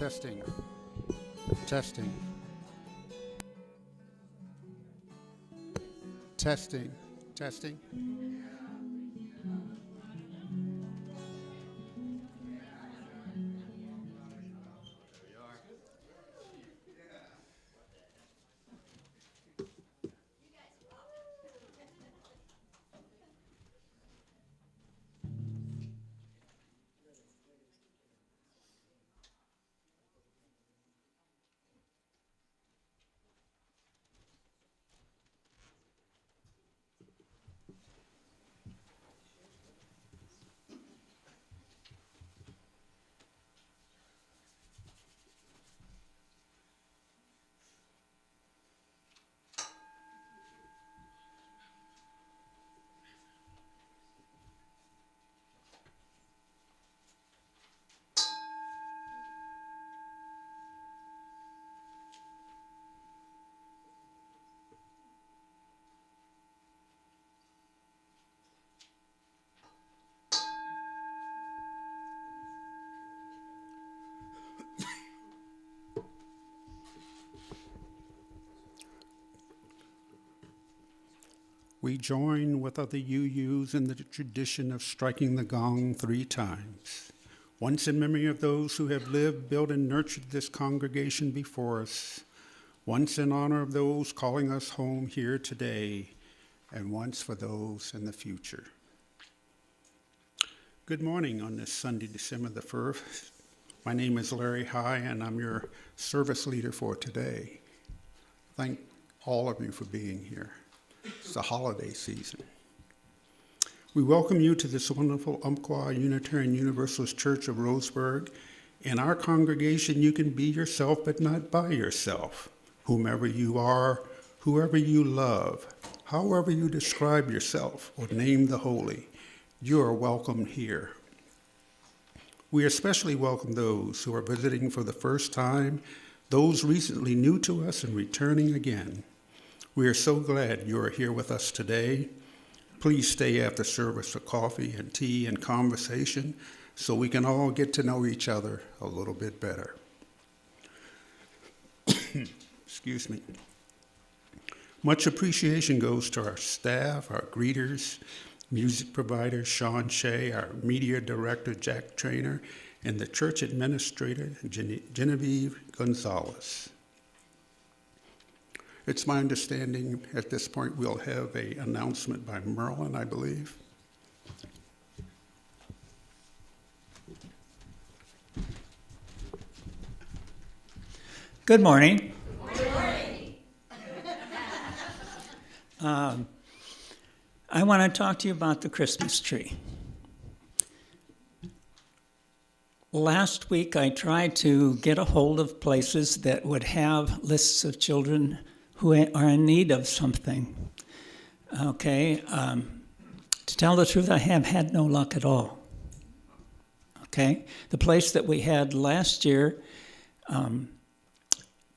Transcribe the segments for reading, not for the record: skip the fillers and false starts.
Testing, testing, testing, testing. We join with other UUs in the tradition of striking the gong 3 times. Once in memory of those who have lived, built, and nurtured this congregation before us. Once in honor of those calling us home here today, and once for those in the future. Good morning on this Sunday, December the 1st. My name is Larry High, and I'm your service leader for today. Thank all of you for being here. It's the holiday season. We welcome you to this wonderful Umpqua Unitarian Universalist Church of Roseburg. In our congregation, you can be yourself, but not by yourself. Whomever you are, whoever you love, however you describe yourself or name the holy, you are welcome here. We especially welcome those who are visiting for the first time, those recently new to us and returning again. We are so glad you are here with us today. Please stay after service for coffee and tea and conversation so we can all get to know each other a little bit better. Excuse me. Much appreciation goes to our staff, our greeters, music provider Sean Shea, our media director Jack Trainer, and the church administrator Genevieve Gonzalez. It's my understanding at this point we'll have an announcement by Merlin, I believe. Good morning. Good morning. I want to talk to you about the Christmas tree. Last week I tried to get a hold of places that would have lists of children who are in need of something. Okay, to tell the truth, I have had no luck at all. Okay, the place that we had last year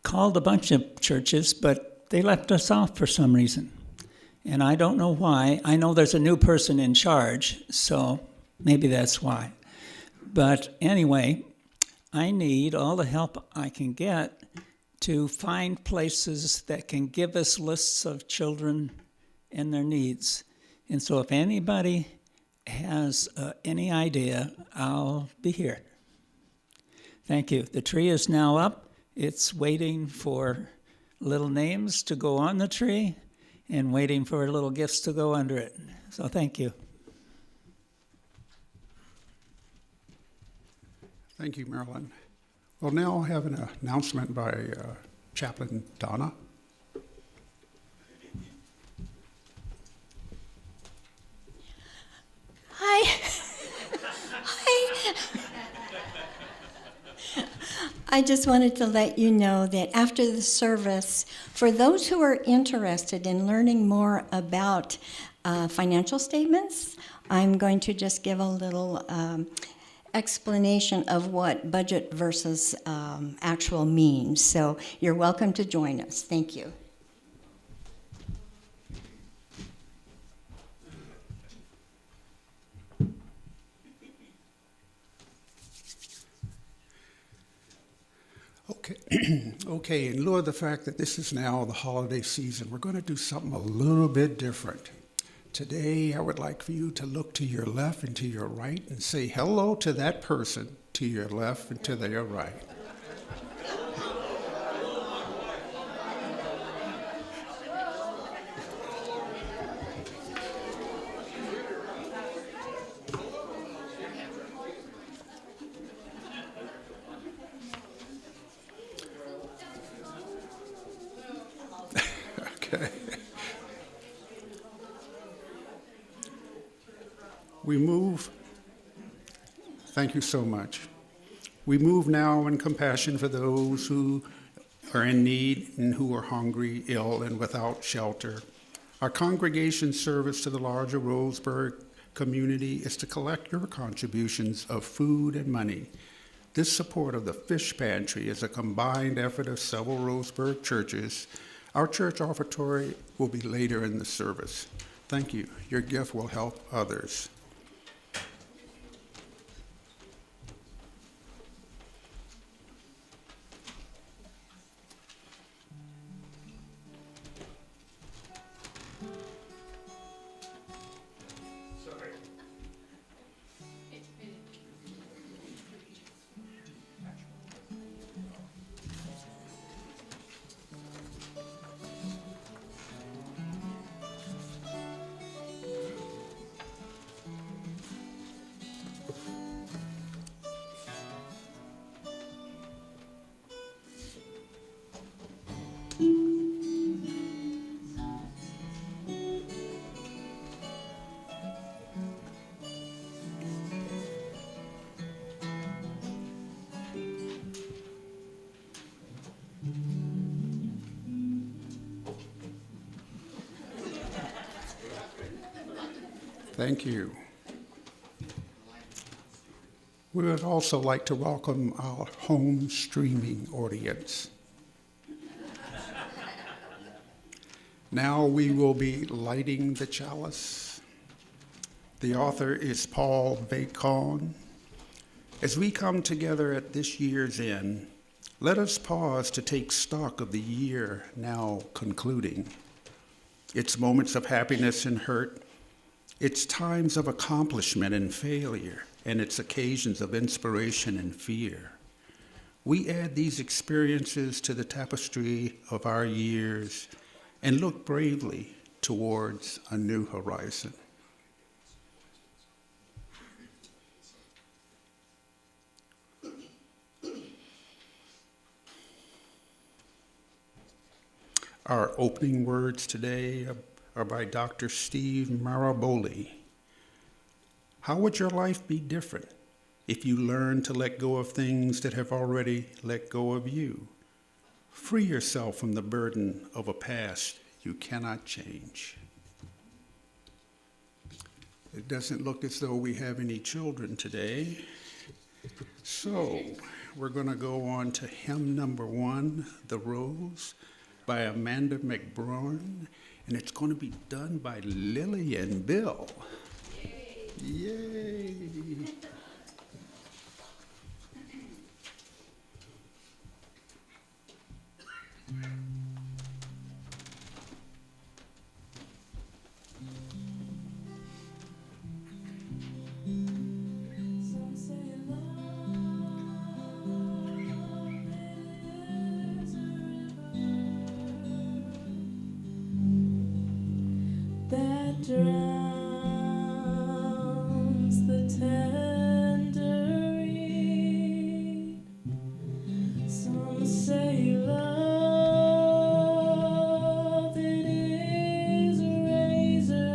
called a bunch of churches, but they left us off for some reason. And I don't know why. I know there's a new person in charge, so maybe that's why. But anyway, I need all the help I can get to find places that can give us lists of children and their needs. And so if anybody has any idea, I'll be here. Thank you. The tree is now up. It's waiting for little names to go on the tree and waiting for little gifts to go under it. So thank you. Thank you, Marilyn. We'll now have an announcement by Chaplain Donna. Hi. Hi. I just wanted to let you know that after the service, for those who are interested in learning more about financial statements, I'm going to just give a little explanation of what budget versus actual means. So you're welcome to join us. Thank you. Okay, okay, in lieu of the fact that this is now the holiday season, we're going to do something a little bit different. Today, I would like for you to look to your left and to your right and say hello to that person to your left and to their right. Okay. We move. Thank you so much. We move now in compassion for those who are in need and who are hungry, ill, and without shelter. Our congregation's service to the larger Roseburg community is to collect your contributions of food and money. This support of the Fish Pantry is a combined effort of several Roseburg churches. Our church offertory will be later in the service. Thank you. Your gift will help others. Thank you. We would also like to welcome our home streaming audience. Now we will be lighting the chalice. The author is Paul Bacon. As we come together at this year's end, let us pause to take stock of the year now concluding. Its moments of happiness and hurt, its times of accomplishment and failure, and its occasions of inspiration and fear. We add these experiences to the tapestry of our years and look bravely towards a new horizon. Our opening words today are by Dr. Steve Maraboli. How would your life be different if you learned to let go of things that have already let go of you? Free yourself from the burden of a past you cannot change. It doesn't look as though we have any children today. So we're going to go on to hymn number 1, The Rose, by Amanda McBride, and it's going to be done by Lily and Bill. Yay! Some say love is a river that drowns the tender reed. Some say love it is a razor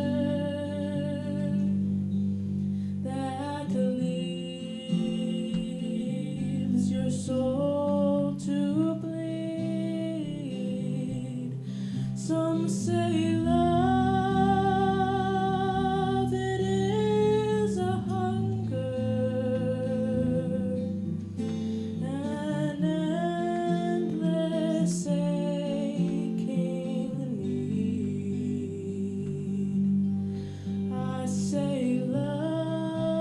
that leaves your soul to bleed. Some say love it is a hunger, an endless aching need. I say love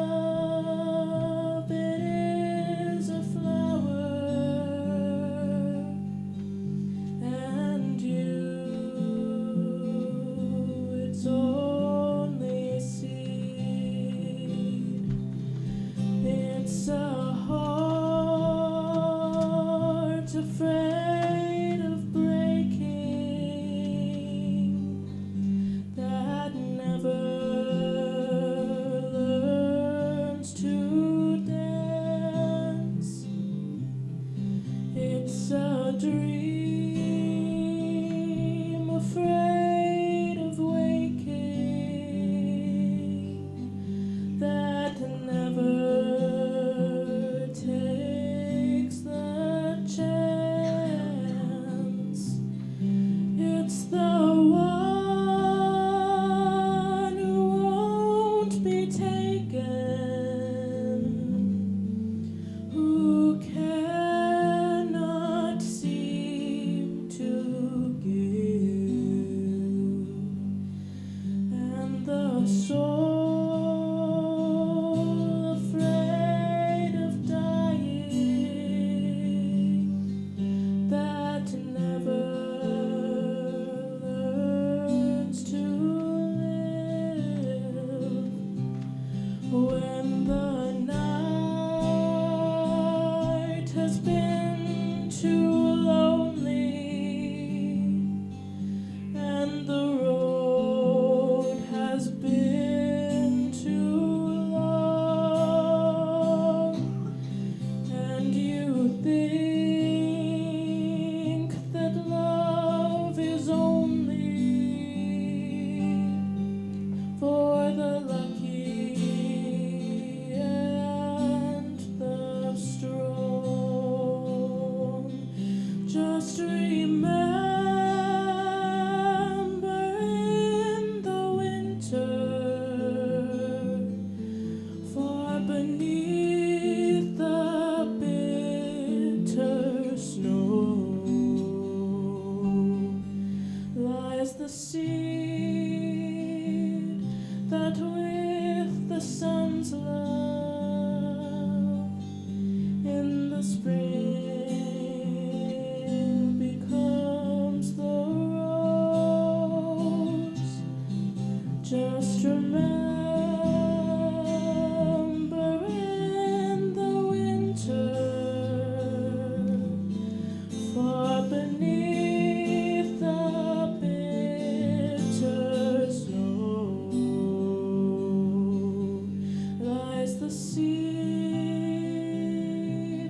it is a flower dream, afraid of waking, that never takes the chance. It's the one who won't be taken, who cannot seem to give, and the soul afraid of dying, that never learns to live. When the night has been too lonely, and the road has been too long, and you think that love is only for the lucky and the strong. Just remember in the winter, far beneath the bitter snow, lies the seed that with the sun's love in the spring becomes the rose. Just remember in the winter, far beneath the bitter snow, lies the seed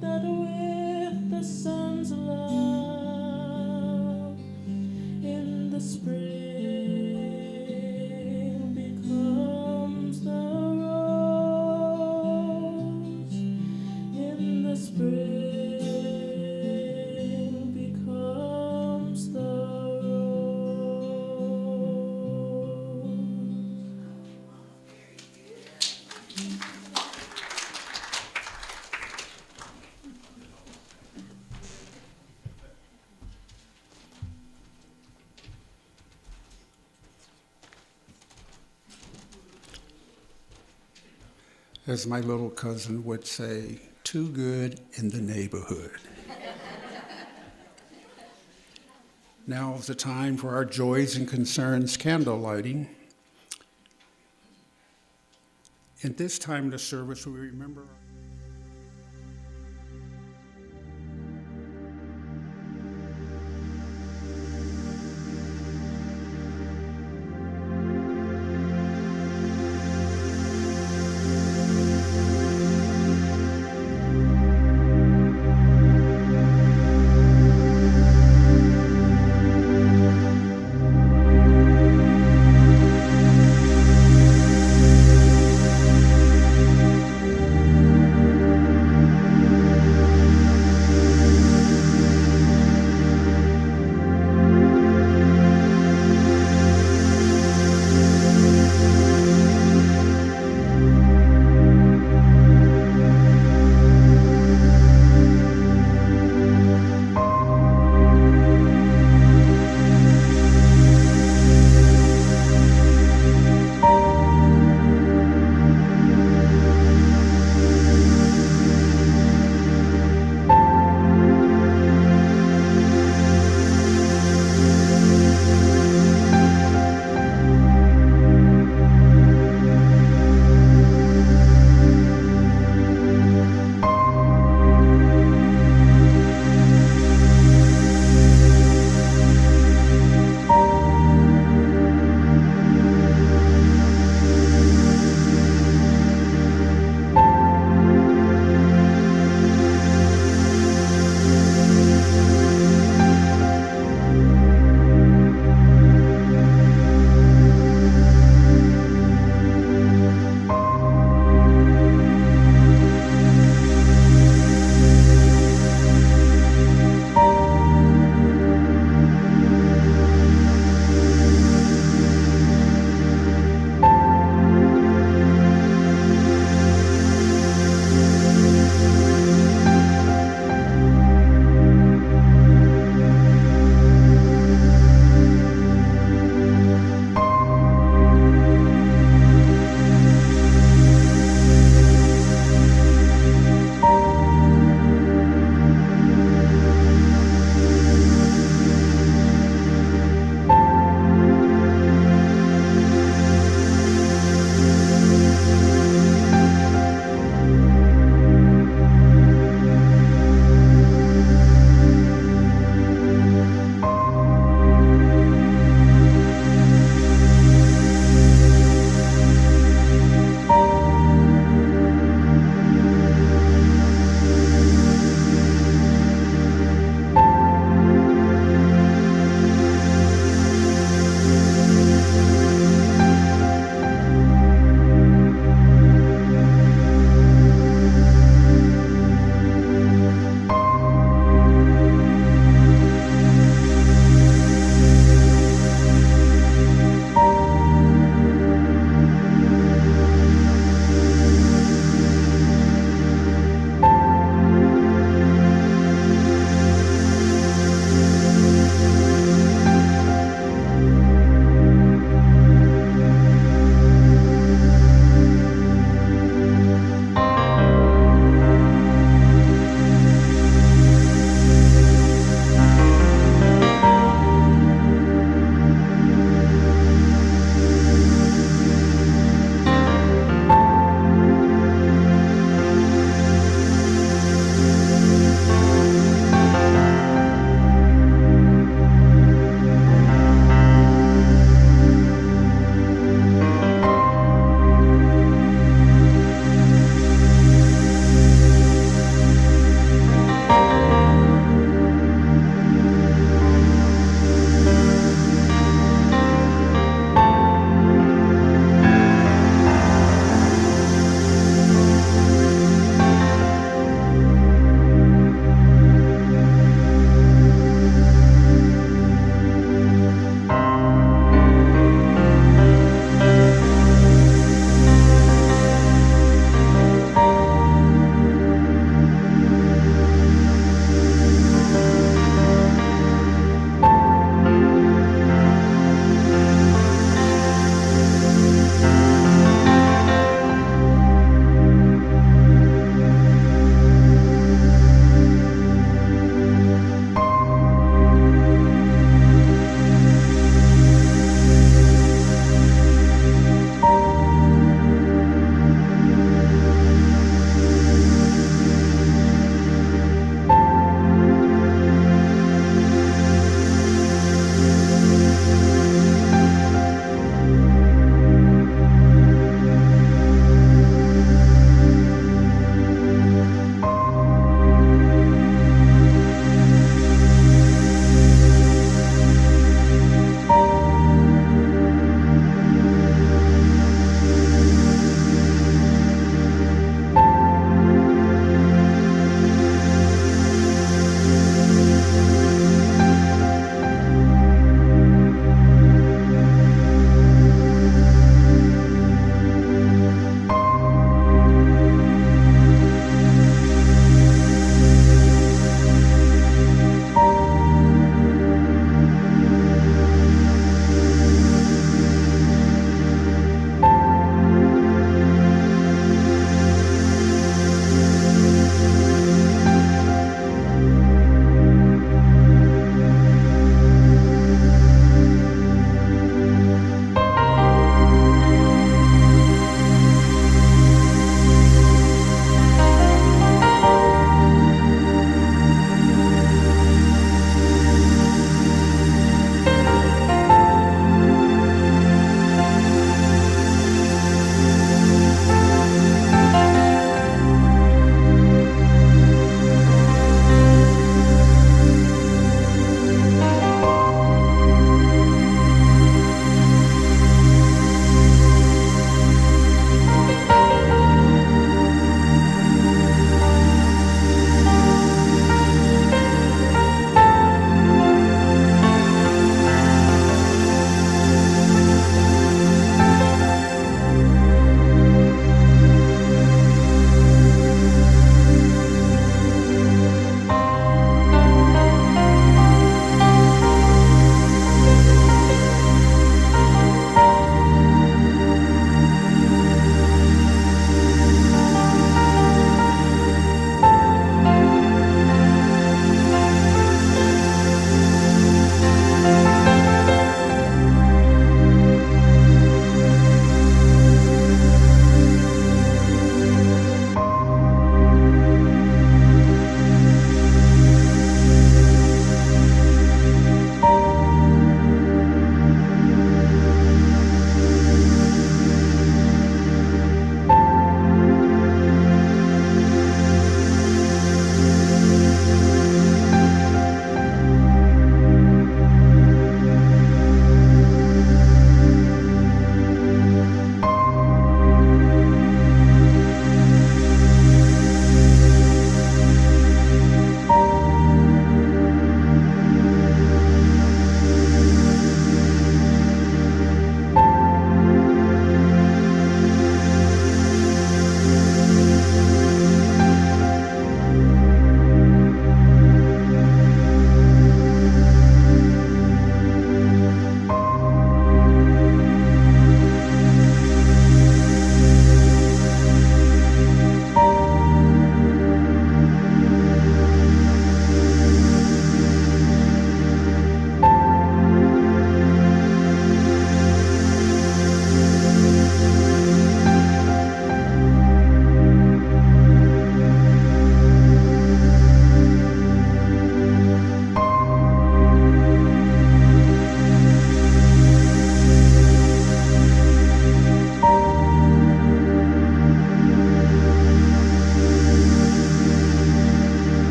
that with the sun's love in the spring becomes the rose. In the spring becomes the As my little cousin would say, too good in the neighborhood. Now is the time for our Joys and Concerns candle lighting. In this time of the service, we remember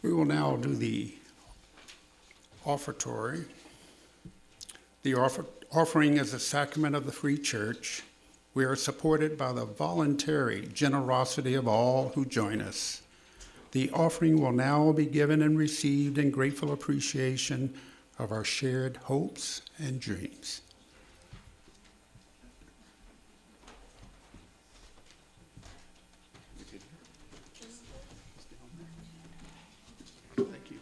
We will now do the offertory. The offering is a sacrament of the Free Church. We are supported by the voluntary generosity of all who join us. The offering will now be given and received in grateful appreciation of our shared hopes and dreams. Thank you.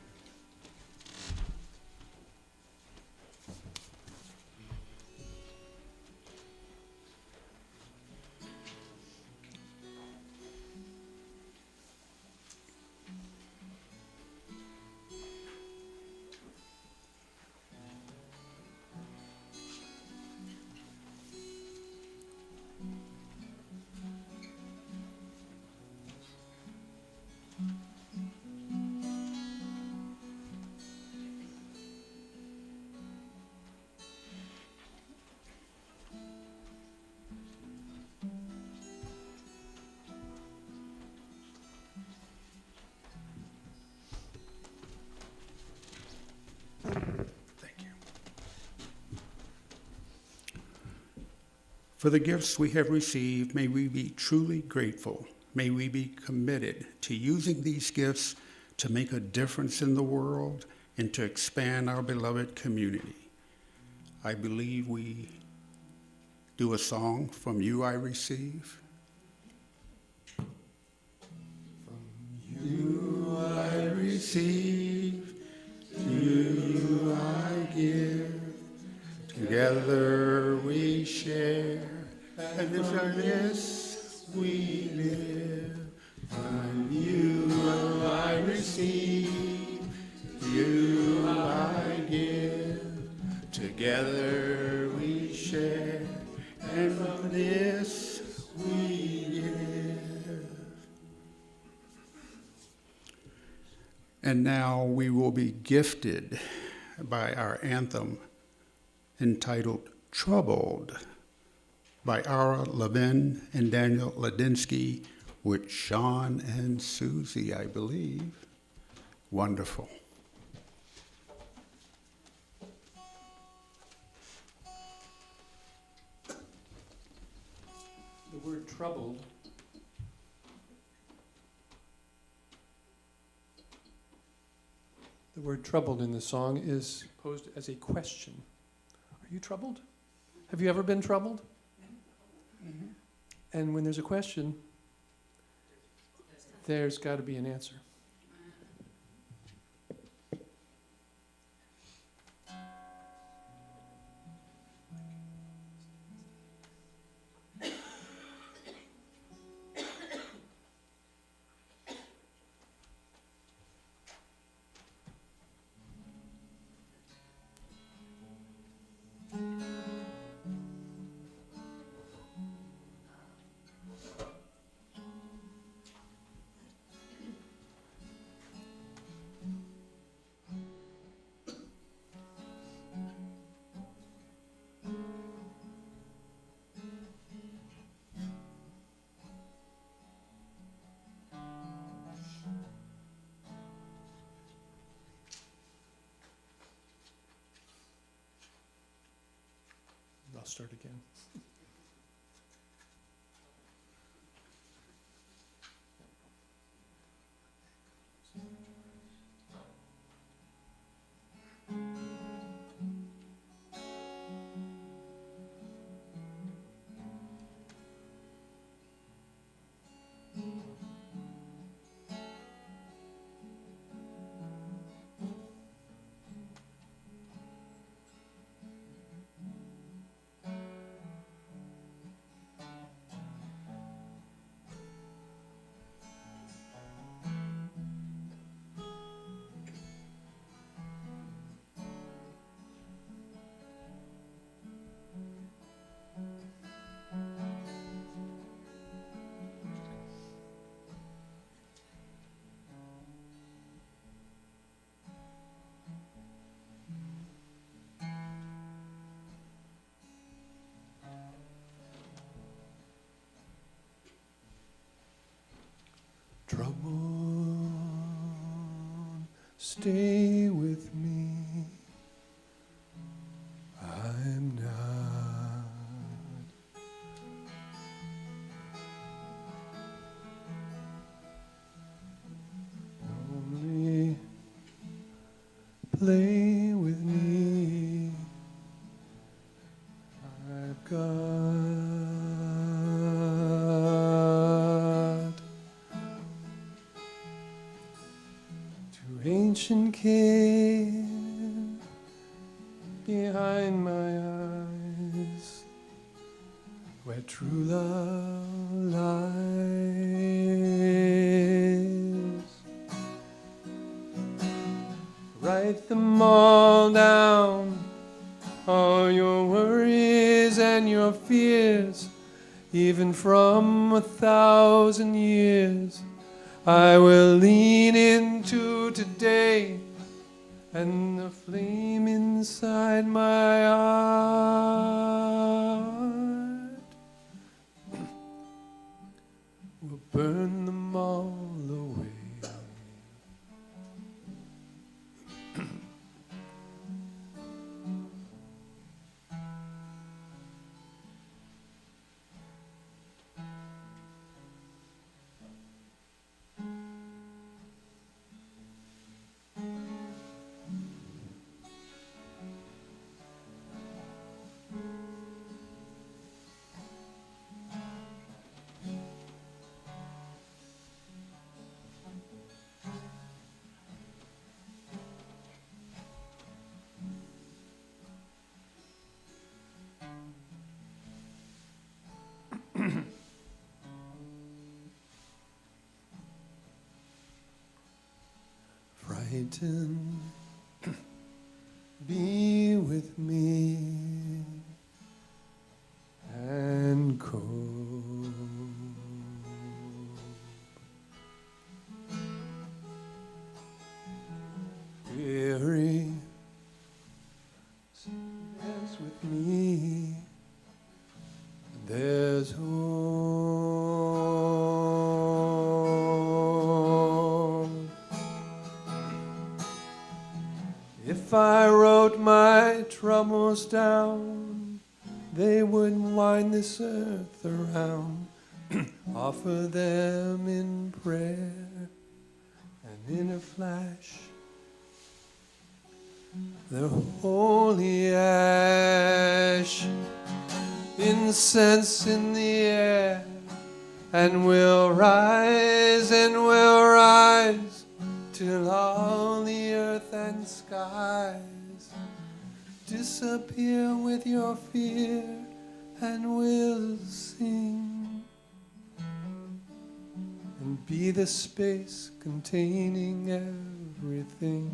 Thank you. For the gifts we have received, may we be truly grateful. May we be committed to using these gifts to make a difference in the world and to expand our beloved community. I believe we do a song, From You I Receive. From you I receive, to you I give, together we share, and if for this we live. From you I receive, to you I give, together we share, and from this we give. And now we will be gifted by our anthem entitled Troubled by Ara Levin and Daniel Ladinsky with Sean and Susie, I believe. Wonderful. The word troubled in the song is posed as a question. Are you troubled? Have you ever been troubled? Mm-hmm. And when there's a question, there's got to be an answer. I'll start again. stay with me. I'm not lonely. Play with me. I've got two ancient caves behind my eyes, where true love lies. Write them all down, all your worries and your fears, even from 1,000 years. I will lean into today, and the flame inside my heart will burn them all away. Frightened, be with me, and cold. Weary, dance with me. There's hope. If I wrote my troubles down, they would wind this earth around. Offer them in prayer, and in a flash, the holy ash, incense in the air, and we'll rise till all the earth and skies disappear with your fear, and we'll sing and be the space containing everything.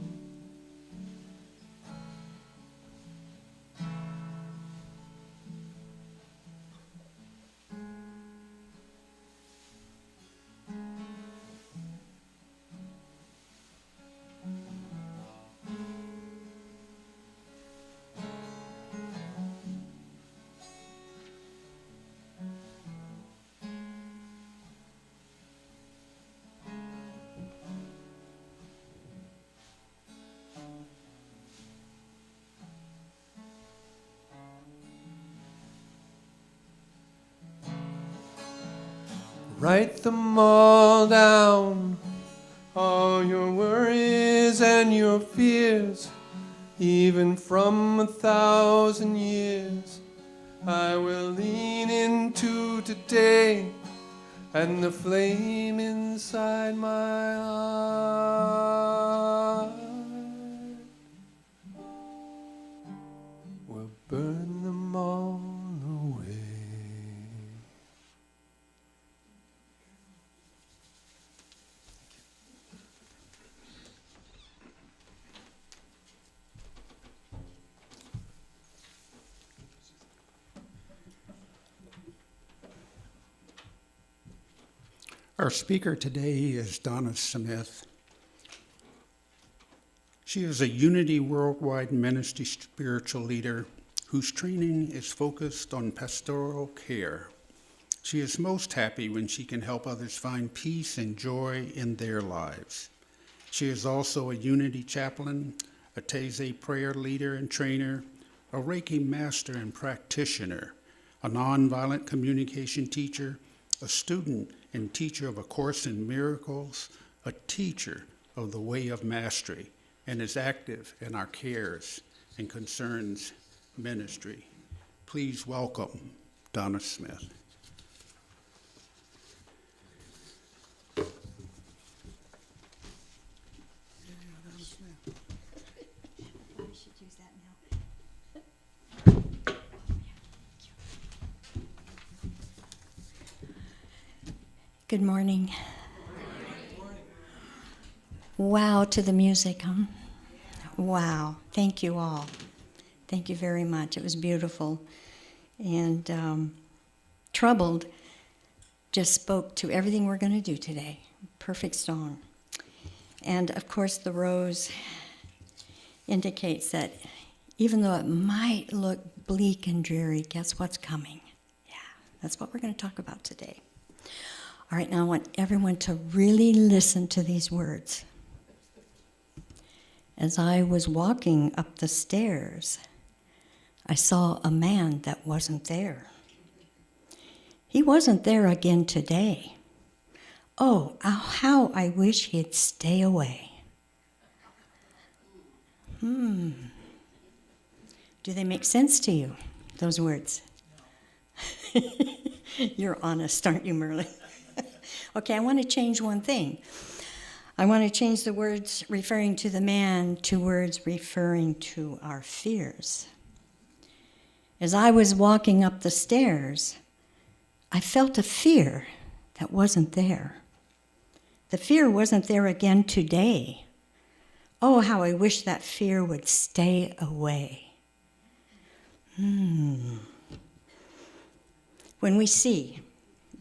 Write them all down, all your worries and your fears, even from 1,000 years. I will lean into today, and the flame inside my heart will burn them all away. Our speaker today is Donna Smith. She is a Unity Worldwide Ministry spiritual leader whose training is focused on pastoral care. She is most happy when she can help others find peace and joy in their lives. She is also a Unity chaplain, a Taizé prayer leader and trainer, a Reiki master and practitioner, a nonviolent communication teacher, a student and teacher of A Course in Miracles, a teacher of the Way of Mastery, and is active in our Cares and Concerns ministry. Please welcome Donna Smith. Good morning. Wow to the music, huh? Wow. Thank you all. Thank you very much. It was beautiful. And Troubled just spoke to everything we're going to do today. Perfect song. And of course, the rose indicates that even though it might look bleak and dreary, guess what's coming? Yeah, that's what we're going to talk about today. All right, now I want everyone to really listen to these words. As I was walking up the stairs, I saw a man that wasn't there. He wasn't there again today. Oh, how I wish he'd stay away. Do they make sense to you, those words? You're honest, aren't you, Merlin? Okay, I want to change one thing. I want to change the words referring to the man to words referring to our fears. As I was walking up the stairs, I felt a fear that wasn't there. The fear wasn't there again today. Oh, how I wish that fear would stay away. When we see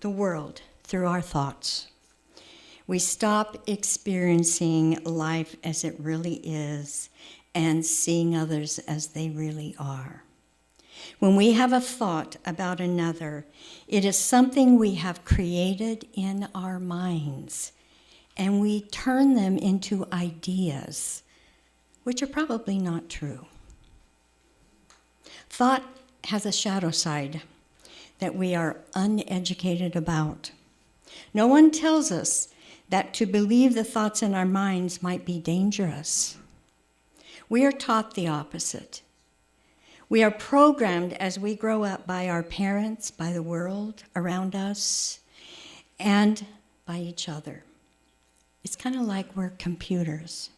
the world through our thoughts, we stop experiencing life as it really is and seeing others as they really are. When we have a thought about another, it is something we have created in our minds, and we turn them into ideas, which are probably not true. Thought has a shadow side that we are uneducated about. No one tells us that to believe the thoughts in our minds might be dangerous. We are taught the opposite. We are programmed as we grow up by our parents, by the world around us, and by each other. It's kind of like we're computers.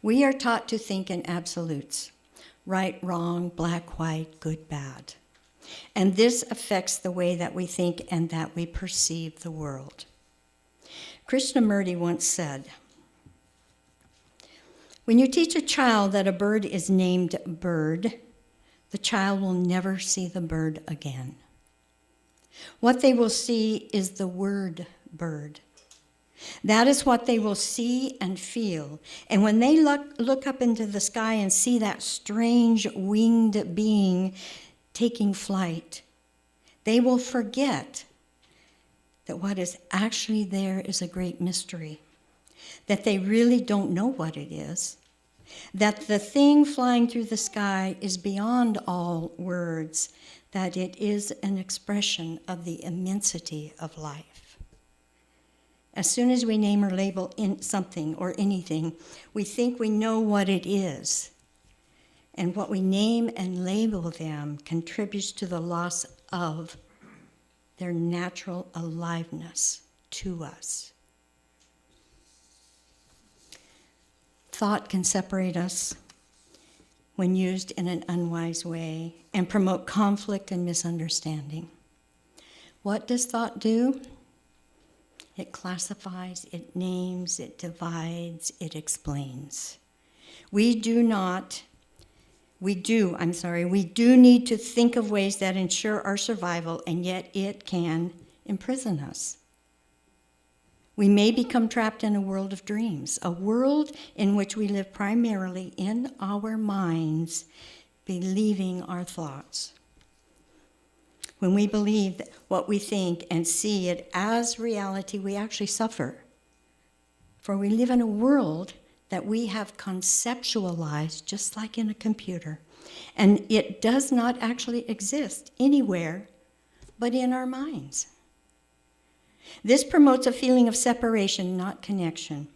We are taught to think in absolutes: right, wrong, black, white, good, bad. And this affects the way that we think and that we perceive the world. Krishnamurti once said, "When you teach a child that a bird is named Bird, the child will never see the bird again. What they will see is the word bird. That is what they will see and feel. And when they look up into the sky and see that strange winged being taking flight, they will forget that what is actually there is a great mystery, that they really don't know what it is, that the thing flying through the sky is beyond all words, that it is an expression of the immensity of life." As soon as we name or label in something or anything, we think we know what it is. And what we name and label them contributes to the loss of their natural aliveness to us. Thought can separate us when used in an unwise way and promote conflict and misunderstanding. What does thought do? It classifies, it names, it divides, it explains. We do need to think of ways that ensure our survival, and yet it can imprison us. We may become trapped in a world of dreams, a world in which we live primarily in our minds, believing our thoughts. When we believe what we think and see it as reality, we actually suffer For we live in a world that we have conceptualized just like in a computer. And it does not actually exist anywhere but in our minds. This promotes a feeling of separation, not connection.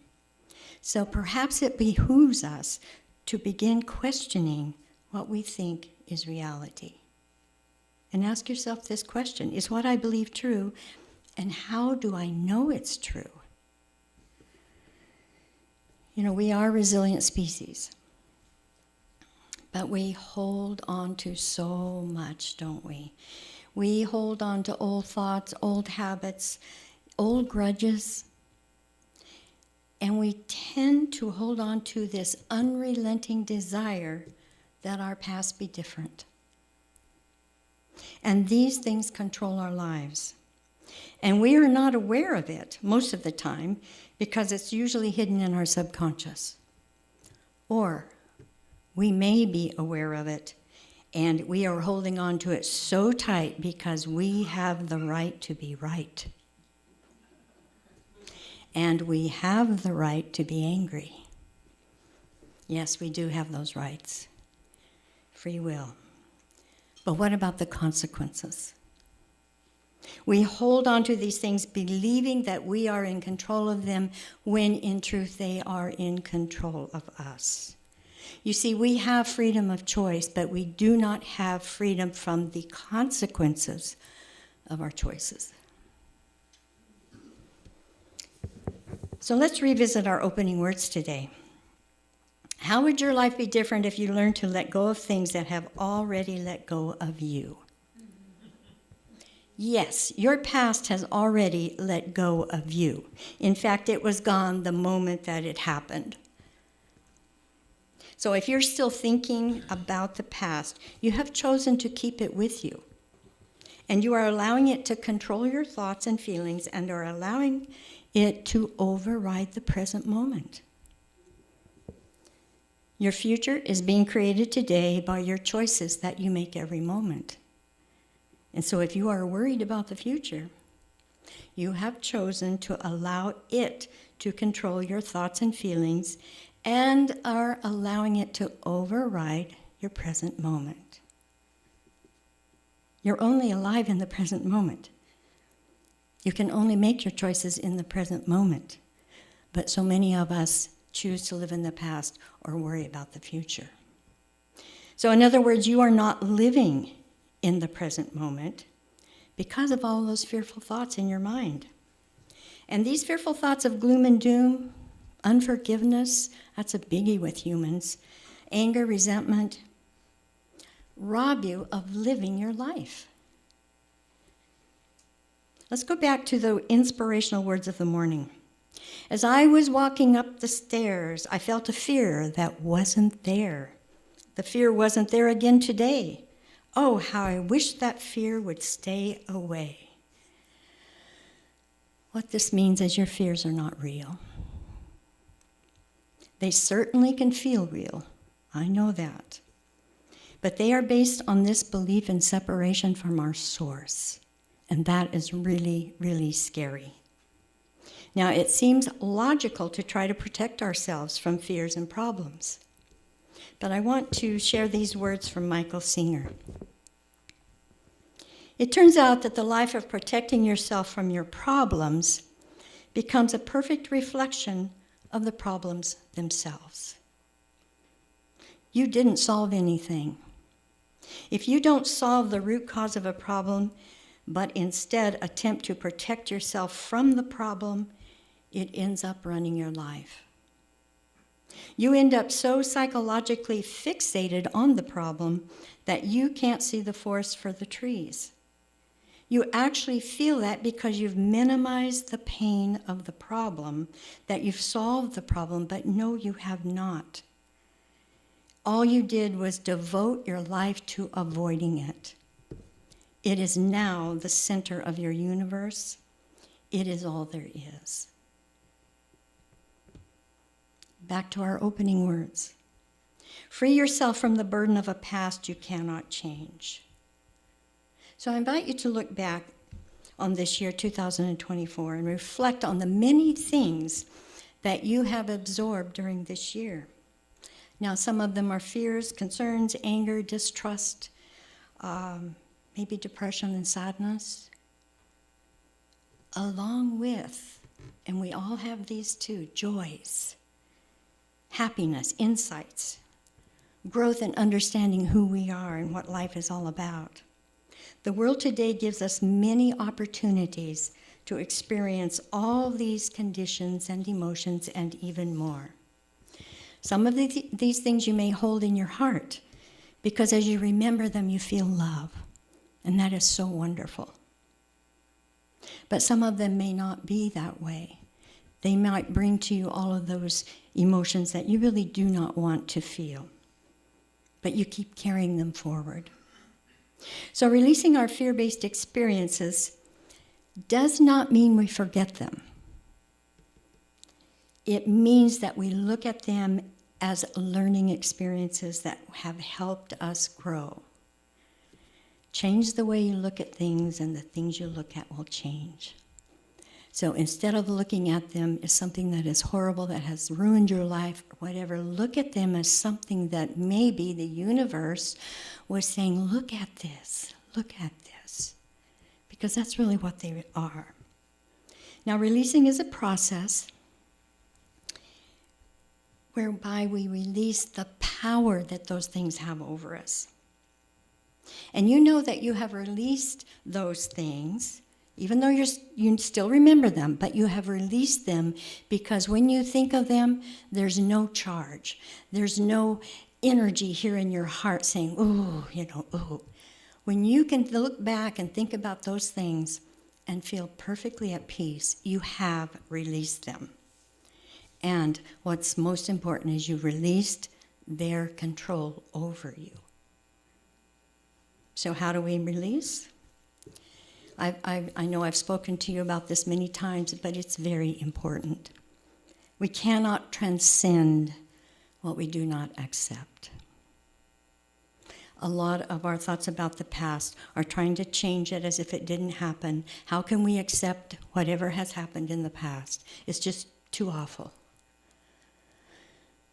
So perhaps it behooves us to begin questioning what we think is reality. And ask yourself this question: is what I believe true, and how do I know it's true? You know, we are a resilient species, but we hold on to so much, don't we? We hold on to old thoughts, old habits, old grudges, and we tend to hold on to this unrelenting desire that our past be different. And these things control our lives. And we are not aware of it most of the time because it's usually hidden in our subconscious. Or we may be aware of it and we are holding on to it so tight because we have the right to be right. And we have the right to be angry. Yes, we do have those rights. Free will. But what about the consequences? We hold on to these things believing that we are in control of them when in truth they are in control of us. You see, we have freedom of choice, but we do not have freedom from the consequences of our choices. So let's revisit our opening words today. How would your life be different if you learned to let go of things that have already let go of you? Yes, your past has already let go of you. In fact, it was gone the moment that it happened. So if you're still thinking about the past, you have chosen to keep it with you. And you are allowing it to control your thoughts and feelings and are allowing it to override the present moment. Your future is being created today by your choices that you make every moment. And so if you are worried about the future, you have chosen to allow it to control your thoughts and feelings and are allowing it to override your present moment. You're only alive in the present moment. You can only make your choices in the present moment. But so many of us choose to live in the past or worry about the future. So in other words, you are not living in the present moment because of all those fearful thoughts in your mind. And these fearful thoughts of gloom and doom, unforgiveness, that's a biggie with humans, anger, resentment, rob you of living your life. Let's go back to the inspirational words of the morning. As I was walking up the stairs, I felt a fear that wasn't there. The fear wasn't there again today. Oh, how I wish that fear would stay away. What this means is your fears are not real. They certainly can feel real. I know that. But they are based on this belief in separation from our source. And that is really, really scary. Now, it seems logical to try to protect ourselves from fears and problems. But I want to share these words from Michael Singer. It turns out that the life of protecting yourself from your problems becomes a perfect reflection of the problems themselves. You didn't solve anything. If you don't solve the root cause of a problem, but instead attempt to protect yourself from the problem, it ends up running your life. You end up so psychologically fixated on the problem that you can't see the forest for the trees. You actually feel that because you've minimized the pain of the problem, that you've solved the problem, but no, you have not. All you did was devote your life to avoiding it. It is now the center of your universe. It is all there is. Back to our opening words. Free yourself from the burden of a past you cannot change. So I invite you to look back on this year, 2024, and reflect on the many things that you have absorbed during this year. Now, some of them are fears, concerns, anger, distrust, maybe depression and sadness, along with, and we all have these too, joys, happiness, insights, growth and understanding who we are and what life is all about. The world today gives us many opportunities to experience all these conditions and emotions and even more. Some of these things you may hold in your heart because as you remember them, you feel love, and that is so wonderful. But some of them may not be that way. They might bring to you all of those emotions that you really do not want to feel, but you keep carrying them forward. So releasing our fear-based experiences does not mean we forget them. It means that we look at them as learning experiences that have helped us grow. Change the way you look at things, and the things you look at will change. So instead of looking at them as something that is horrible, that has ruined your life, or whatever, look at them as something that maybe the universe was saying, look at this, because that's really what they are. Now, releasing is a process whereby we release the power that those things have over us. And you know that you have released those things, even though you still remember them, but you have released them because when you think of them, there's no charge. There's no energy here in your heart saying, ooh, ooh. When you can look back and think about those things and feel perfectly at peace, you have released them. And what's most important is you released their control over you. So how do we release? I know I've spoken to you about this many times, but it's very important. We cannot transcend what we do not accept. A lot of our thoughts about the past are trying to change it as if it didn't happen. How can we accept whatever has happened in the past? It's just too awful.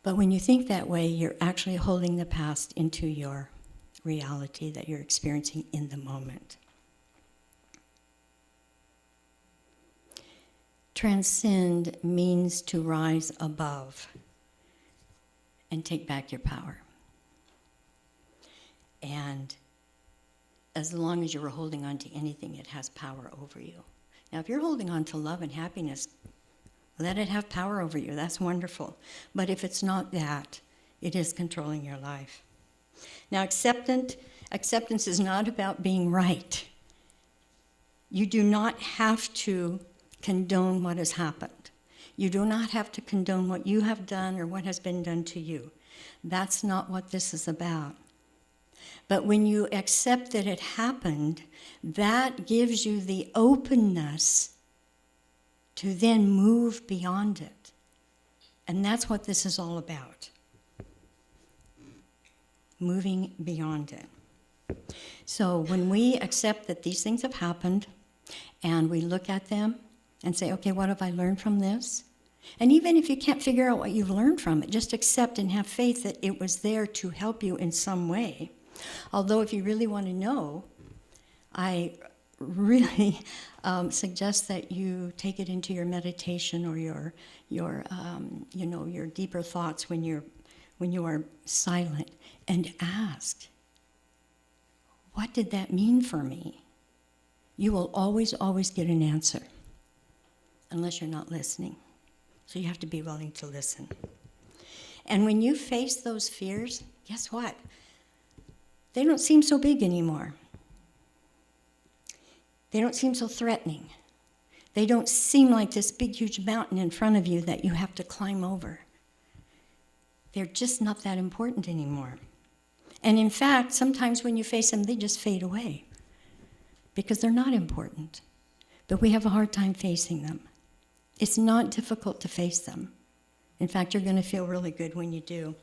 But when you think that way, you're actually holding the past into your reality that you're experiencing in the moment. Transcend means to rise above and take back your power. And as long as you're holding on to anything, it has power over you. Now, if you're holding on to love and happiness, let it have power over you. That's wonderful. But if it's not that, it is controlling your life. Now, acceptance is not about being right. You do not have to condone what has happened. You do not have to condone what you have done or what has been done to you. That's not what this is about. But when you accept that it happened, that gives you the openness to then move beyond it. And that's what this is all about. Moving beyond it. So when we accept that these things have happened, and we look at them and say, okay, what have I learned from this? And even if you can't figure out what you've learned from it, just accept and have faith that it was there to help you in some way. Although if you really want to know, I really suggest that you take it into your meditation or your deeper thoughts when you are silent and ask, what did that mean for me? You will always get an answer unless you're not listening. So you have to be willing to listen. And when you face those fears, guess what? They don't seem so big anymore. They don't seem so threatening. They don't seem like this big, huge mountain in front of you that you have to climb over. They're just not that important anymore. And in fact, sometimes when you face them, they just fade away because they're not important. But we have a hard time facing them. It's not difficult to face them. In fact, you're going to feel really good when you do.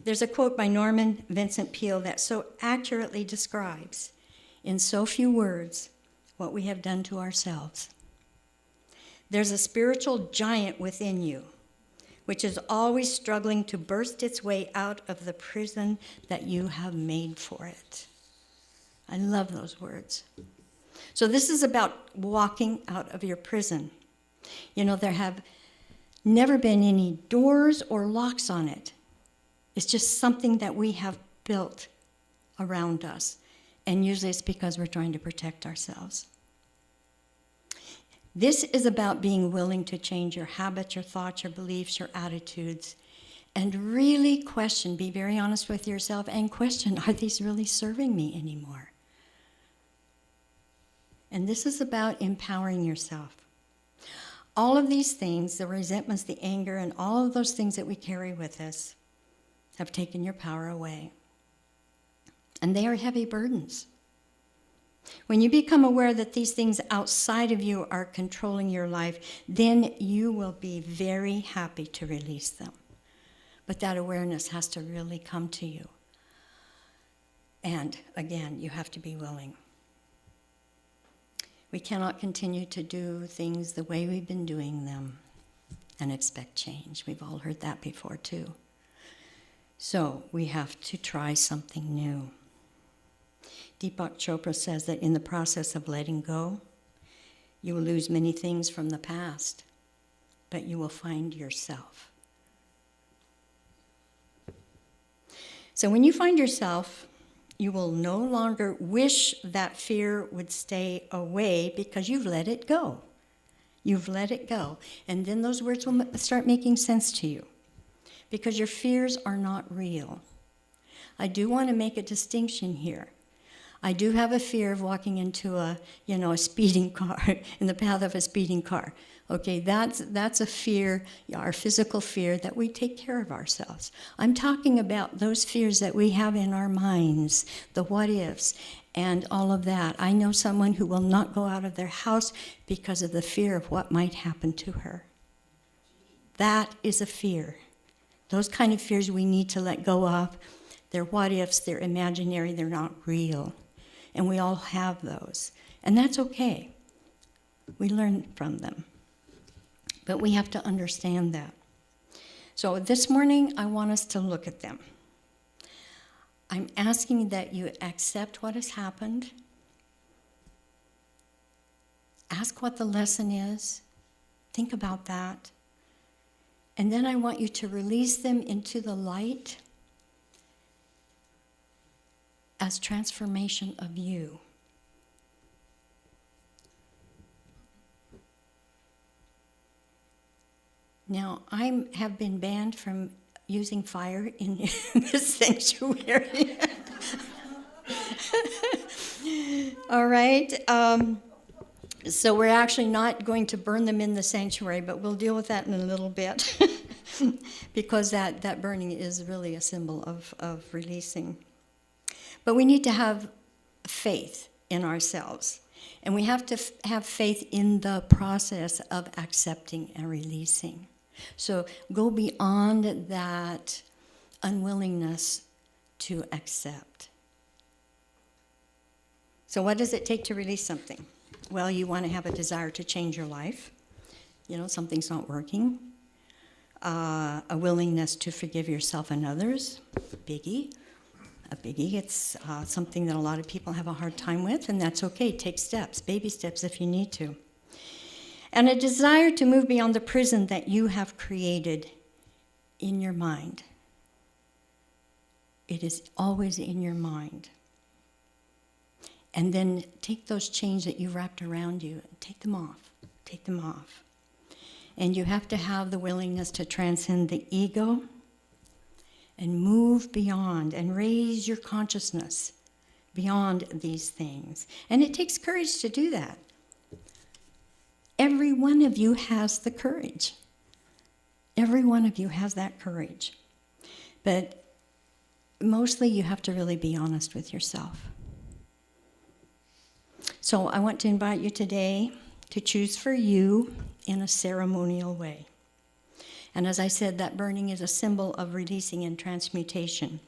There's a quote by Norman Vincent Peale that so accurately describes, in so few words, what we have done to ourselves. There's a spiritual giant within you, which is always struggling to burst its way out of the prison that you have made for it. I love those words. So this is about walking out of your prison. You know, there have never been any doors or locks on it. It's just something that we have built around us. And usually it's because we're trying to protect ourselves. This is about being willing to change your habits, your thoughts, your beliefs, your attitudes, and really question, be very honest with yourself, and question, are these really serving me anymore? And this is about empowering yourself. All of these things, the resentments, the anger, and all of those things that we carry with us have taken your power away. And they are heavy burdens. When you become aware that these things outside of you are controlling your life, then you will be very happy to release them. But that awareness has to really come to you. And again, you have to be willing. We cannot continue to do things the way we've been doing them and expect change. We've all heard that before too. So we have to try something new. Deepak Chopra says that in the process of letting go, you will lose many things from the past, but you will find yourself. So when you find yourself, you will no longer wish that fear would stay away because you've let it go. You've let it go. And then those words will start making sense to you because your fears are not real. I do want to make a distinction here. I do have a fear of walking into a speeding car, in the path of a speeding car. Okay, that's a fear, our physical fear, that we take care of ourselves. I'm talking about those fears that we have in our minds, the what ifs, and all of that. I know someone who will not go out of their house because of the fear of what might happen to her. That is a fear. Those kind of fears we need to let go of. They're what ifs, they're imaginary, they're not real. And we all have those. And that's okay. We learn from them. But we have to understand that. So this morning, I want us to look at them. I'm asking that you accept what has happened. Ask what the lesson is. Think about that. And then I want you to release them into the light as transformation of you. Now, I have been banned from using fire in this sanctuary. All right. So we're actually not going to burn them in the sanctuary, but we'll deal with that in a little bit because that burning is really a symbol of releasing. But we need to have faith in ourselves. And we have to have faith in the process of accepting and releasing. So go beyond that unwillingness to accept. So what does it take to release something? Well, you want to have a desire to change your life. Something's not working. A willingness to forgive yourself and others, biggie. A biggie. It's something that a lot of people have a hard time with, and that's okay. Take steps, baby steps if you need to. And a desire to move beyond the prison that you have created in your mind. It is always in your mind. And then take those chains that you wrapped around you and take them off. Take them off. And you have to have the willingness to transcend the ego and move beyond and raise your consciousness beyond these things. And it takes courage to do that. Every one of you has the courage. Every one of you has that courage. But mostly you have to really be honest with yourself. So I want to invite you today to choose for you in a ceremonial way. And as I said, that burning is a symbol of releasing and transmutation.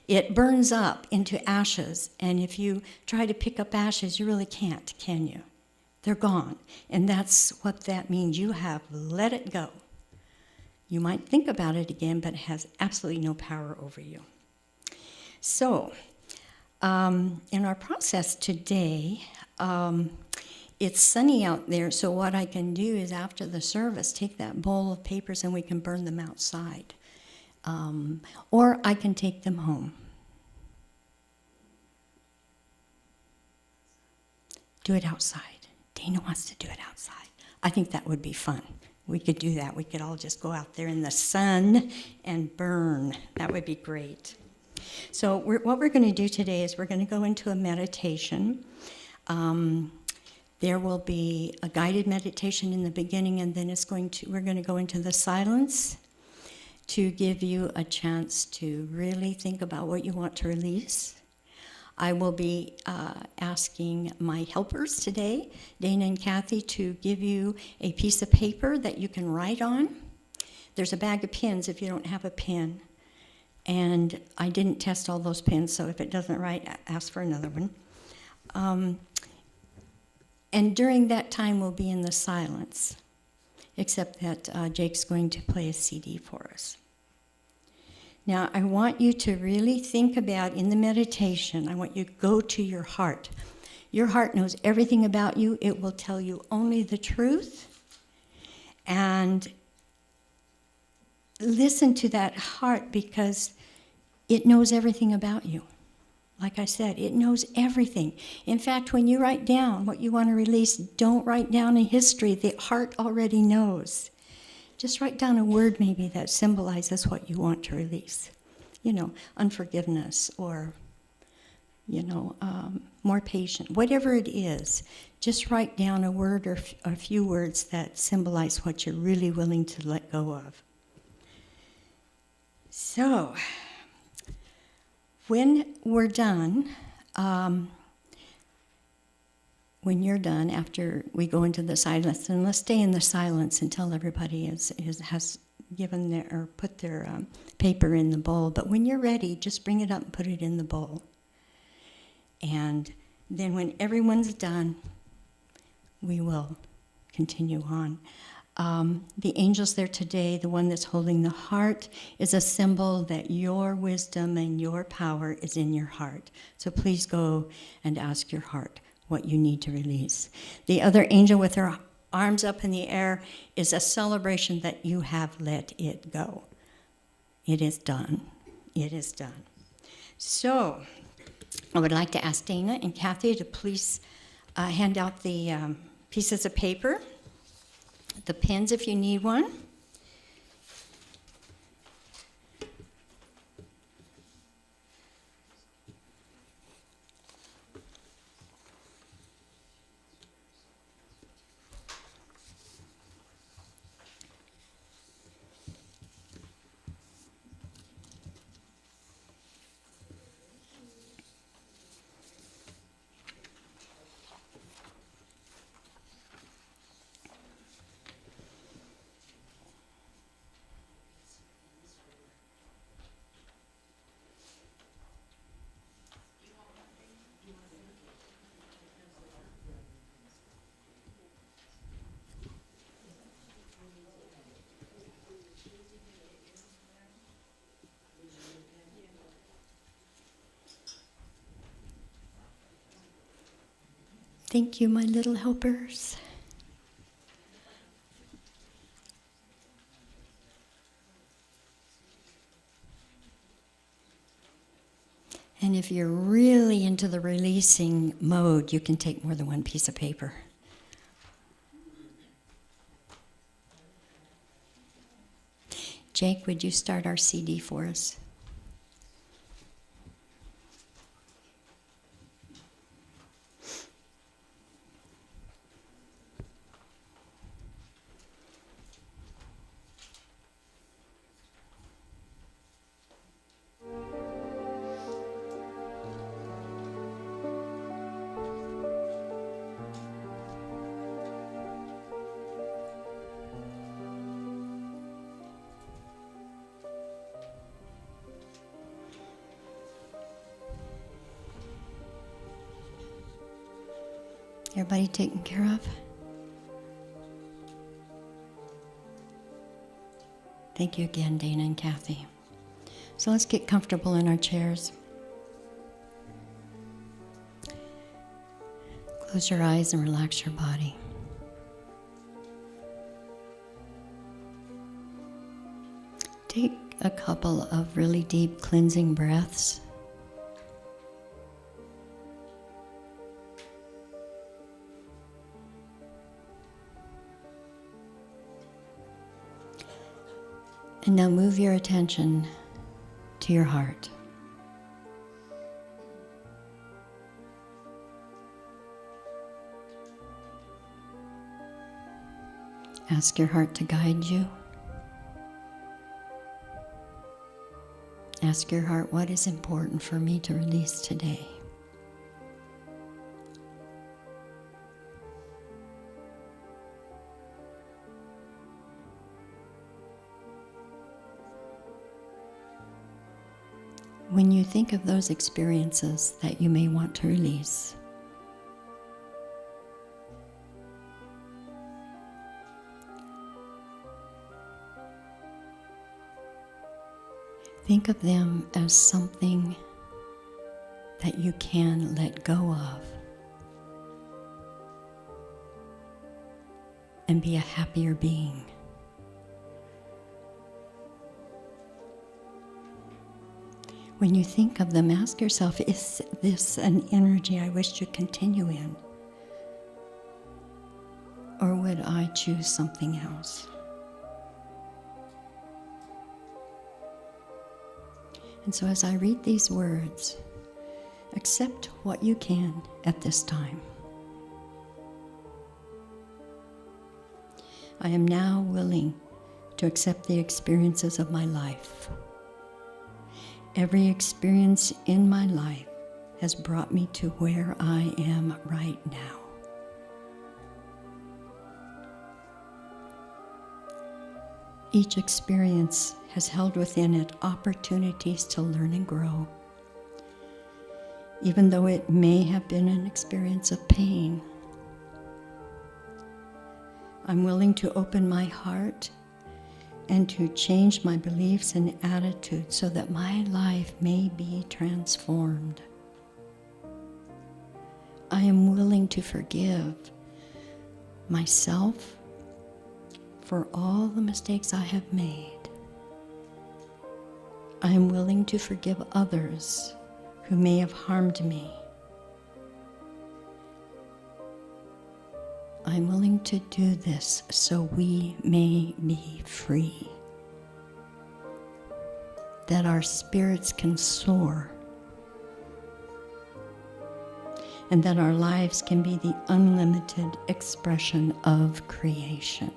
It burns up into ashes, and if you try to pick up ashes, you really can't, can you? They're gone. And that's what that means. You have let it go. You might think about it again, but it has absolutely no power over you. So, in our process today, it's sunny out there, so what I can do is after the service, take that bowl of papers and we can burn them outside. Or I can take them home. Do it outside. Dana wants to do it outside. I think that would be fun. We could do that. We could all just go out there in the sun and burn. That would be great. So what we're going to do today is we're going to go into a meditation. There will be a guided meditation in the beginning, and then we're going to go into the silence to give you a chance to really think about what you want to release. I will be asking my helpers today, Dana and Kathy, to give you a piece of paper that you can write on. There's a bag of pens if you don't have a pen. And I didn't test all those pens, so if it doesn't write, ask for another one. And during that time, we'll be in the silence, except that Jake's going to play a CD for us. Now, I want you to really think about, in the meditation, I want you to go to your heart. Your heart knows everything about you. It will tell you only the truth. And listen to that heart because it knows everything about you. Like I said, it knows everything. In fact, when you write down what you want to release, don't write down a history. The heart already knows. Just write down a word maybe that symbolizes what you want to release. Unforgiveness or, more patient. Whatever it is, just write down a word or a few words that symbolize what you're really willing to let go of. So, when we're done, when you're done, after we go into the silence, and let's stay in the silence until everybody has given or put their paper in the bowl. But when you're ready, just bring it up and put it in the bowl. And then when everyone's done, we will continue on. The angels there today, the one that's holding the heart, is a symbol that your wisdom and your power is in your heart. So please go and ask your heart what you need to release. The other angel with her arms up in the air is a celebration that you have let it go. It is done. It is done. So I would like to ask Dana and Kathy to please hand out the pieces of paper, the pens if you need one. Thank you, my little helpers. And if you're really into the releasing mode, you can take more than one piece of paper. Jake, would you start our CD for us? everybody taken care of? Thank you again, Dana and Kathy. So let's get comfortable in our chairs. Close your eyes and relax your body. Take a couple of really deep cleansing breaths. And now move your attention to your heart. Ask your heart to guide you. Ask your heart, what is important for me to release today? When you think of those experiences that you may want to release, think of them as something that you can let go of and be a happier being. When you think of them, ask yourself, is this an energy I wish to continue in? Or would I choose something else? And so as I read these words, accept what you can at this time. I am now willing to accept the experiences of my life. Every experience in my life has brought me to where I am right now. Each experience has held within it opportunities to learn and grow. Even though it may have been an experience of pain, I'm willing to open my heart and to change my beliefs and attitudes so that my life may be transformed. I am willing to forgive myself for all the mistakes I have made. I am willing to forgive others who may have harmed me. I'm willing to do this so we may be free, that our spirits can soar, and that our lives can be the unlimited expression of creation.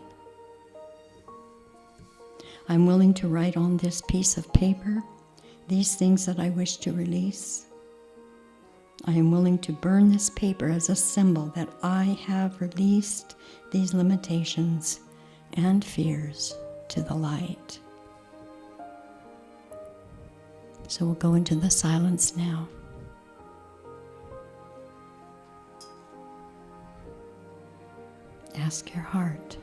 I'm willing to write on this piece of paper these things that I wish to release. I am willing to burn this paper as a symbol that I have released these limitations and fears to the light. So we'll go into the silence now. Ask your heart.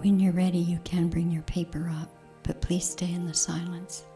When you're ready, you can bring your paper up, but please stay in the silence.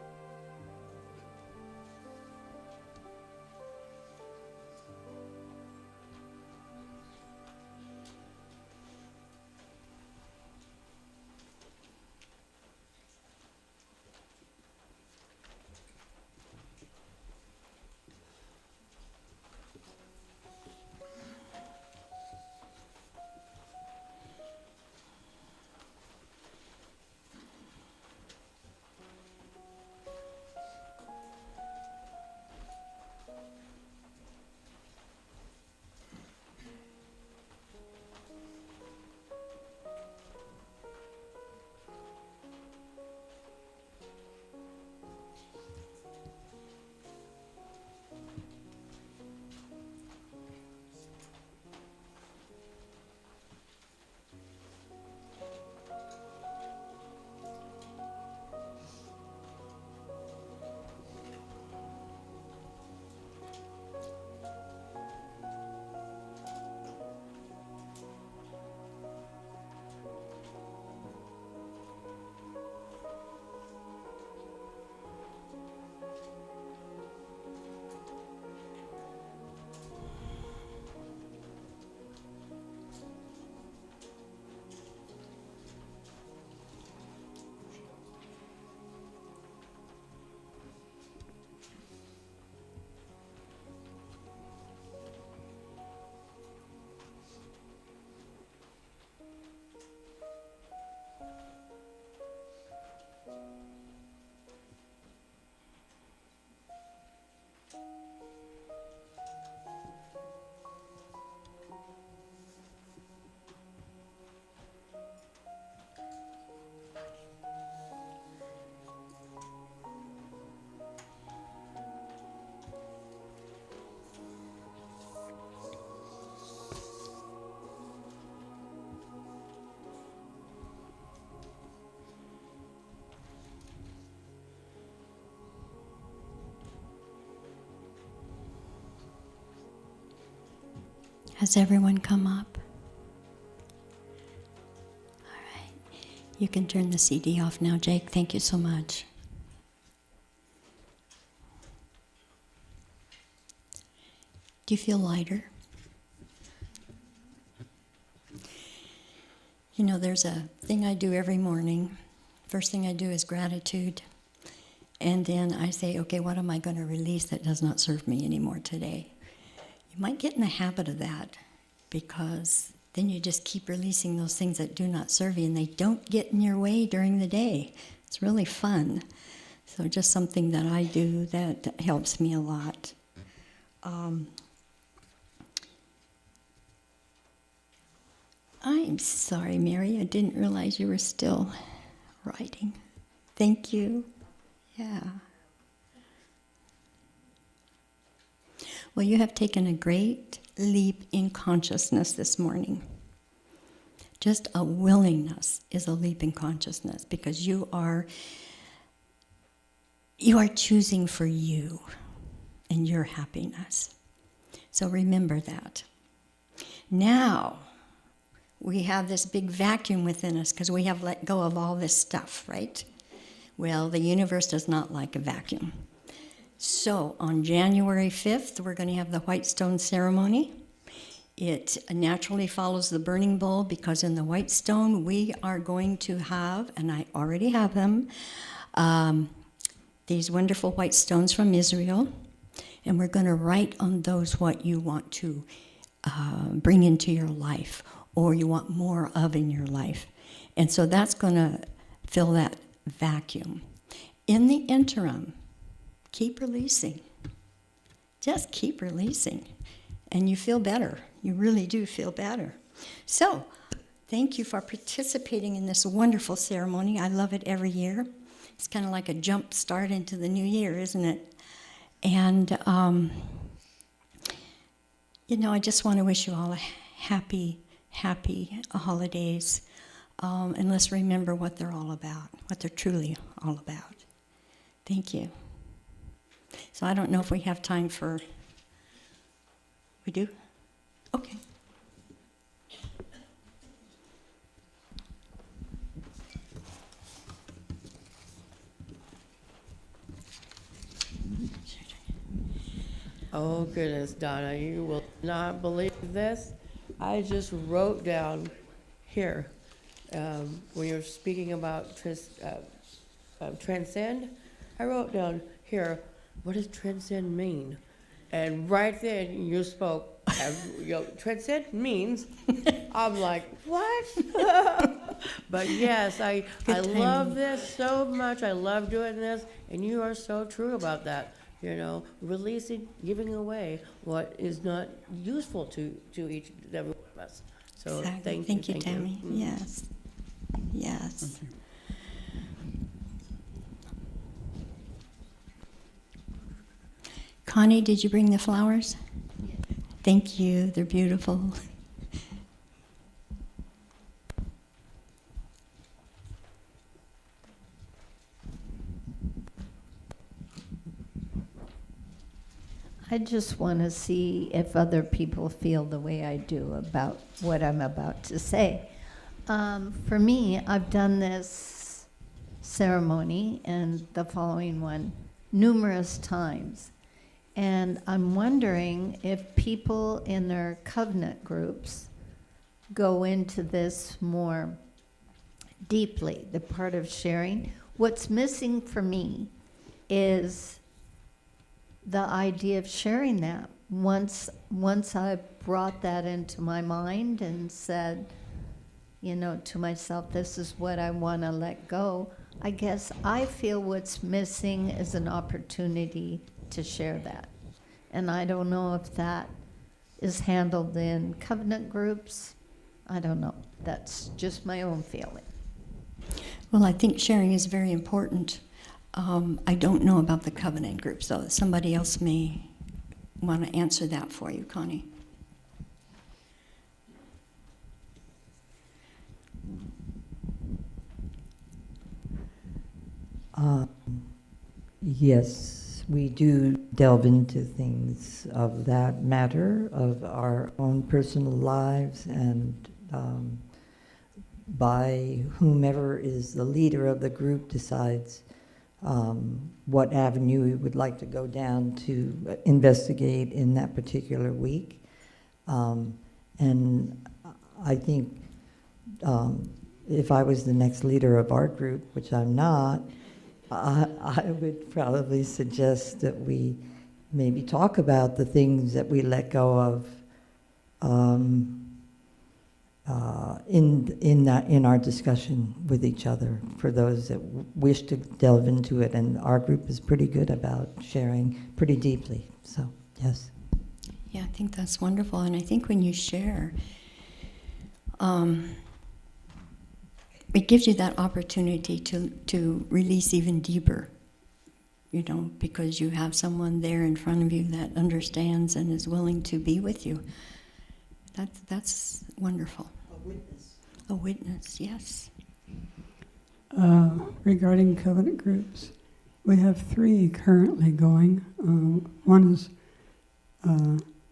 Has everyone come up? All right. You can turn the CD off now, Jake. Thank you so much. Do you feel lighter? You know, there's a thing I do every morning. First thing I do is gratitude. And then I say, okay, what am I going to release that does not serve me anymore today? You might get in the habit of that, because then you just keep releasing those things that do not serve you, and they don't get in your way during the day. It's really fun. So just something that I do that helps me a lot. I'm sorry, Mary. I didn't realize you were still writing. Thank you. Yeah. Well, you have taken a great leap in consciousness this morning. Just a willingness is a leap in consciousness, because you are choosing for you and your happiness. So remember that. Now, we have this big vacuum within us because we have let go of all this stuff, right? Well, the universe does not like a vacuum. So on January 5th, we're going to have the White Stone ceremony. It naturally follows the burning bowl, because in the White Stone we are going to have, and I already have them, these wonderful white stones from Israel. And we're going to write on those what you want to bring into your life, or you want more of in your life. And so that's going to fill that vacuum. In the interim, keep releasing. Just keep releasing. And you feel better. You really do feel better. So, thank you for participating in this wonderful ceremony. I love it every year. It's kind of like a jump start into the new year, isn't it? And, I just want to wish you all a happy holidays. And let's remember what they're all about, what they're truly all about. Thank you. So I don't know if we have time for... We do? Okay. Oh goodness, Donna, you will not believe this. I just wrote down here, when you're speaking about transcend, I wrote down here, what does transcend mean? And right then you spoke, transcend means, I'm like, what? But yes, I love this so much. I love doing this, and you are so true about that. You know, releasing, giving away what is not useful to each and every one of us. So Exactly. thank you. Thank you, Tammy. Yes. Yes. Thank you. Connie, did you bring the flowers? Thank you. They're beautiful. I just want to see if other people feel the way I do about what I'm about to say. For me, I've done this ceremony and the following one numerous times. And I'm wondering if people in their covenant groups go into this more deeply, the part of sharing. What's missing for me is the idea of sharing that. Once I brought that into my mind and said, you know, to myself, this is what I want to let go, I guess I feel what's missing is an opportunity to share that. And I don't know if that is handled in covenant groups. I don't know. That's just my own feeling. Well, I think sharing is very important. I don't know about the covenant group, so somebody else may want to answer that for you, Connie. Yes, we do delve into things of that matter, of our own personal lives, and by whomever is the leader of the group decides what avenue we would like to go down to investigate in that particular week. And I think if I was the next leader of our group, which I'm not, I would probably suggest that we maybe talk about the things that we let go of in our discussion with each other, for those that wish to delve into it. And our group is pretty good about sharing pretty deeply. So yes. Yeah, I think that's wonderful. And I think when you share, it gives you that opportunity to release even deeper, you know, because you have someone there in front of you that understands and is willing to be with you. That's wonderful. A witness. A witness, yes. Regarding covenant groups, we have 3 currently going. One is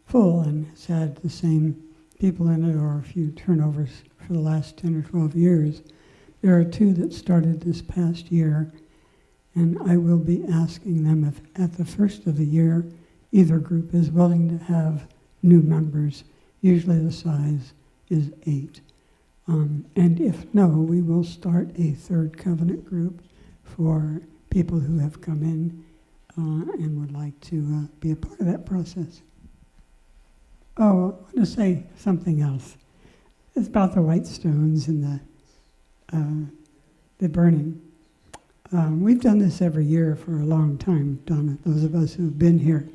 full and has had the same people in it or a few turnovers for the last 10 or 12 years. There are 2 that started this past year, and I will be asking them if at the first of the year either group is willing to have new members. Usually the size is 8. And if no, we will start a 3rd covenant group for people who have come in and would like to be a part of that process. Oh, I want to say something else. It's about the white stones and the burning. We've done this every year for a long time, Donna, those of us who have been here.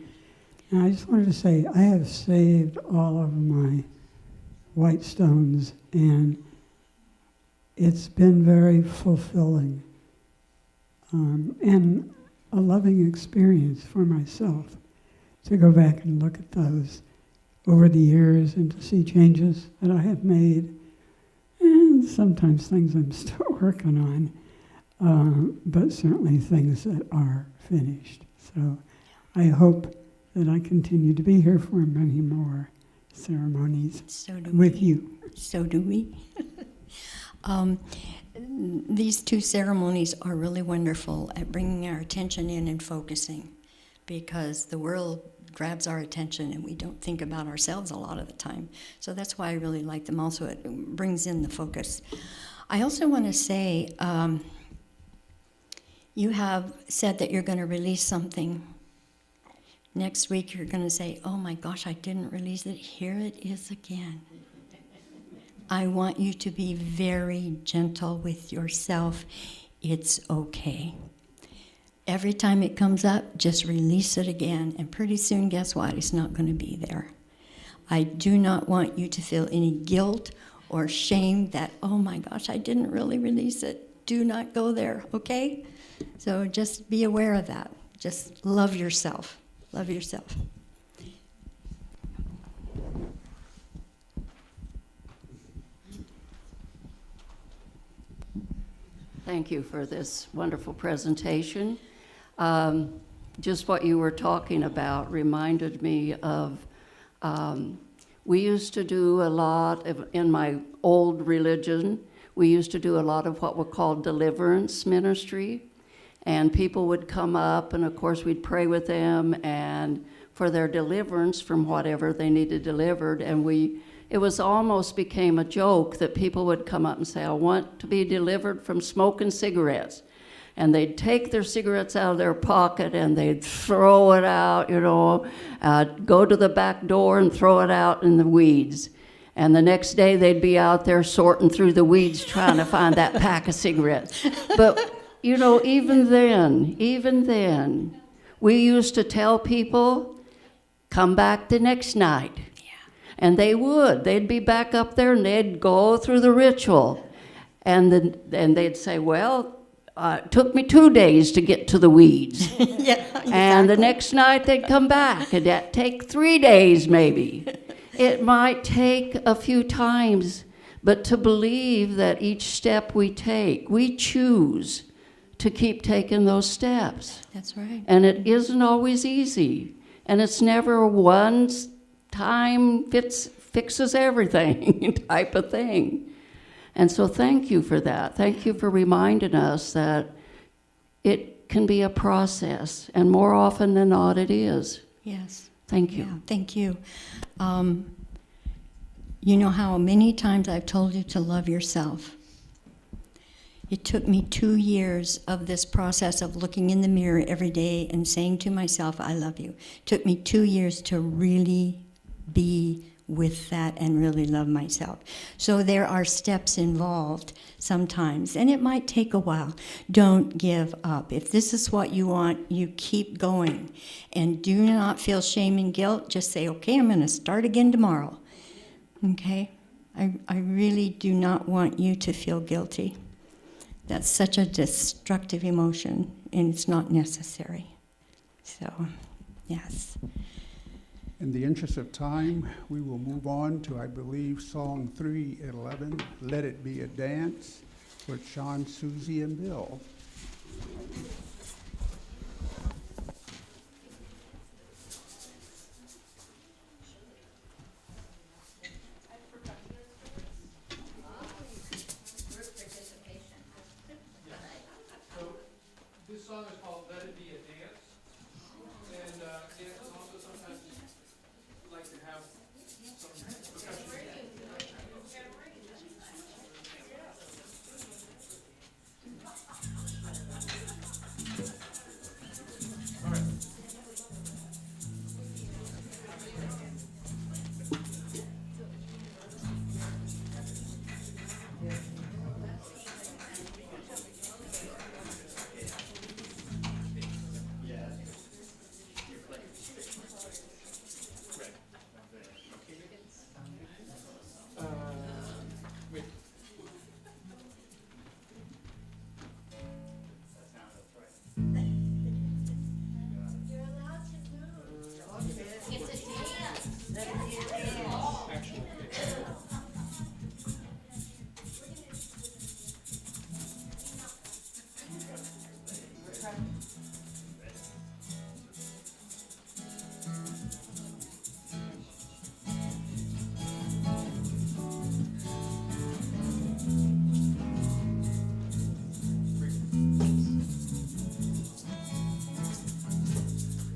And I just wanted to say, I have saved all of my white stones, and it's been very fulfilling and a loving experience for myself to go back and look at those over the years and to see changes that I have made, and sometimes things I'm still working on, but certainly things that are finished. So I hope that I continue to be here for many more ceremonies with you. So do we. These 2 ceremonies are really wonderful at bringing our attention in and focusing, because the world grabs our attention and we don't think about ourselves a lot of the time. So that's why I really like them also. It brings in the focus. I also want to say, you have said that you're going to release something. Next week you're going to say, oh my gosh, I didn't release it. Here it is again. I want you to be very gentle with yourself. It's okay. Every time it comes up, just release it again, and pretty soon, guess what? It's not going to be there. I do not want you to feel any guilt or shame that, oh my gosh, I didn't really release it. Do not go there, okay? So just be aware of that. Just love yourself. Love yourself. Thank you for this wonderful presentation. Just what you were talking about reminded me of, we used to do a lot in my old religion, we used to do a lot of what were called deliverance ministry. And people would come up, and of course we'd pray with them and for their deliverance from whatever they needed delivered. And it was almost became a joke that people would come up and say, I want to be delivered from smoking cigarettes. And they'd take their cigarettes out of their pocket and they'd throw it out, go to the back door and throw it out in the weeds. And the next day they'd be out there sorting through the weeds trying to find that pack of cigarettes. But, even then, we used to tell people, come back the next night. And they'd be back up there and they'd go through the ritual. And they'd say, well, it took me 2 days to get to the weeds. Yeah, exactly. And the next night they'd come back, and that'd take 3 days maybe. It might take a few times, but to believe that each step we take, we choose to keep taking those steps. That's right. And it isn't always easy. And it's never one time fixes everything type of thing. And so thank you for that. Thank you for reminding us that it can be a process, and more often than not it is. Yes. Thank you. Yeah, thank you. You know how many times I've told you to love yourself. It took me 2 years of this process of looking in the mirror every day and saying to myself, I love you. It took me 2 years to really be with that and really love myself. So there are steps involved sometimes, and it might take a while. Don't give up. If this is what you want, you keep going. And do not feel shame and guilt. Just say, okay, I'm going to start again tomorrow. Okay? I really do not want you to feel guilty. That's such a destructive emotion, and it's not necessary. So, yes. In the interest of time, we will move on to, I believe, Song 311, Let It Be a Dance, with Sean, Susie, and Bill. This song is called Let It Be a Dance, and dances also sometimes like to have some percussion. All right.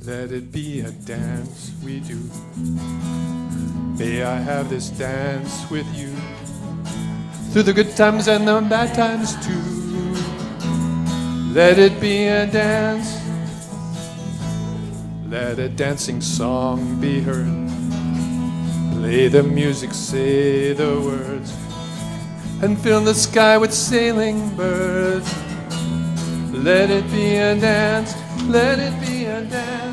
Let it be a dance we do. May I have this dance with you through the good times and the bad times too. Let it be a dance. Let a dancing song be heard. Play the music, say the words, and fill the sky with sailing birds. Let it be a dance. Let it be a dance.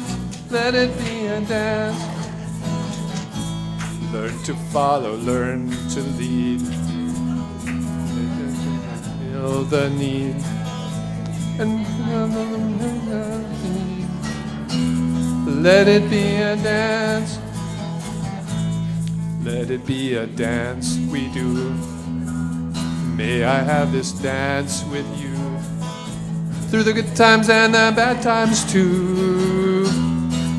Let it be a dance. Learn to follow, learn to lead. Feel the need. And let it be a dance. Let it be a dance we do. May I have this dance with you through the good times and the bad times too.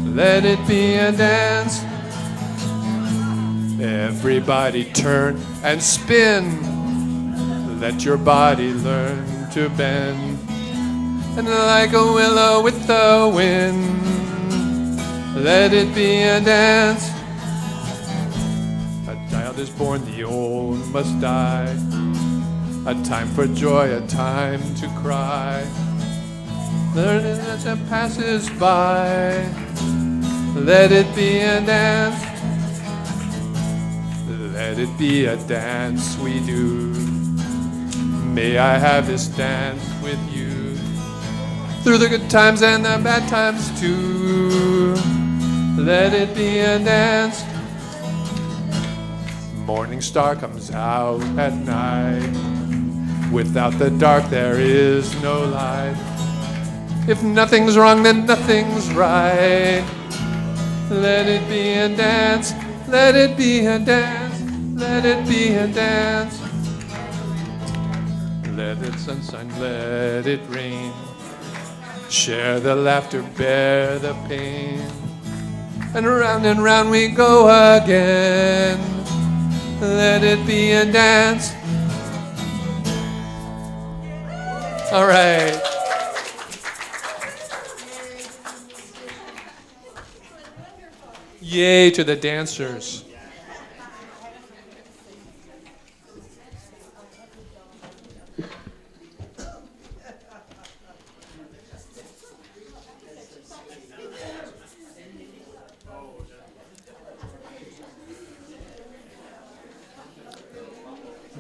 Let it be a dance. Everybody turn and spin. Let your body learn to bend. And like a willow with the wind, let it be a dance. A child is born, the old must die. A time for joy, a time to cry. Learning as it passes by. Let it be a dance. Let it be a dance we do. May I have this dance with you through the good times and the bad times too. Let it be a dance. Morning star comes out at night. Without the dark there is no light. If nothing's wrong, then nothing's right. Let it be a dance. Let it be a dance. Let it be a dance. Let it sunshine, let it rain. Share the laughter, bear the pain. And round we go again. Let it be a dance. All right. Yay to the dancers.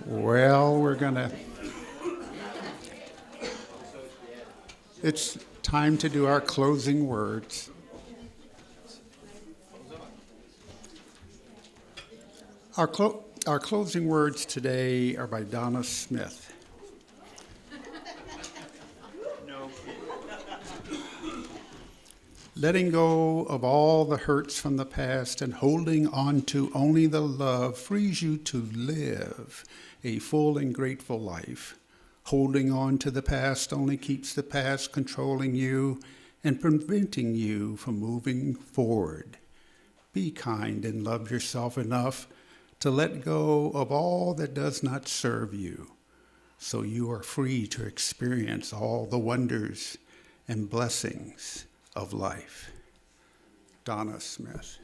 Well, it's time to do our closing words. Our closing words today are by Donna Smith. Letting go of all the hurts from the past and holding on to only the love frees you to live a full and grateful life. Holding on to the past only keeps the past controlling you and preventing you from moving forward. Be kind and love yourself enough to let go of all that does not serve you, so you are free to experience all the wonders and blessings of life. Donna Smith.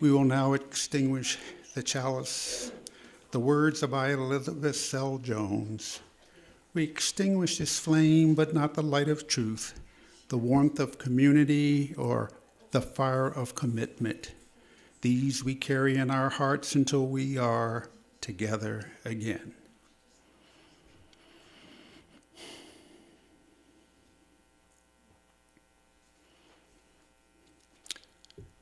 We will now extinguish the chalice. The words are by Elizabeth Sell Jones. We extinguish this flame, but not the light of truth, the warmth of community, or the fire of commitment. These we carry in our hearts until we are together again.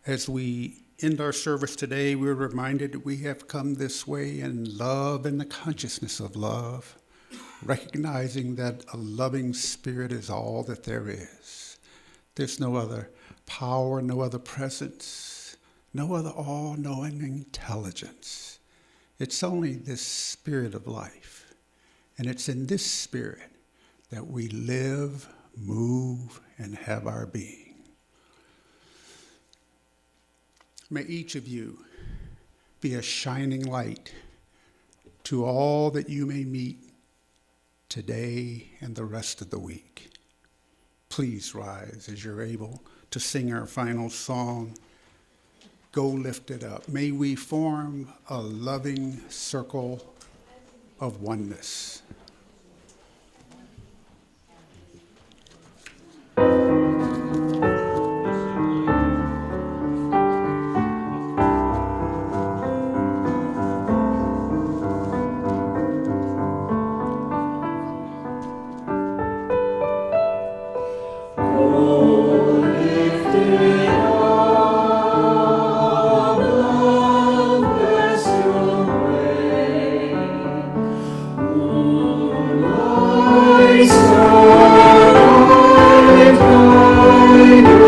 As we end our service today, we're reminded that we have come this way in love and the consciousness of love, recognizing that a loving spirit is all that there is. There's no other power, no other presence, no other all-knowing intelligence. It's only this spirit of life. And it's in this spirit that we live, move, and have our being. May each of you be a shining light to all that you may meet today and the rest of the week. Please rise as you're able to sing our final song, Go Lift It Up. May we form a loving circle of oneness. I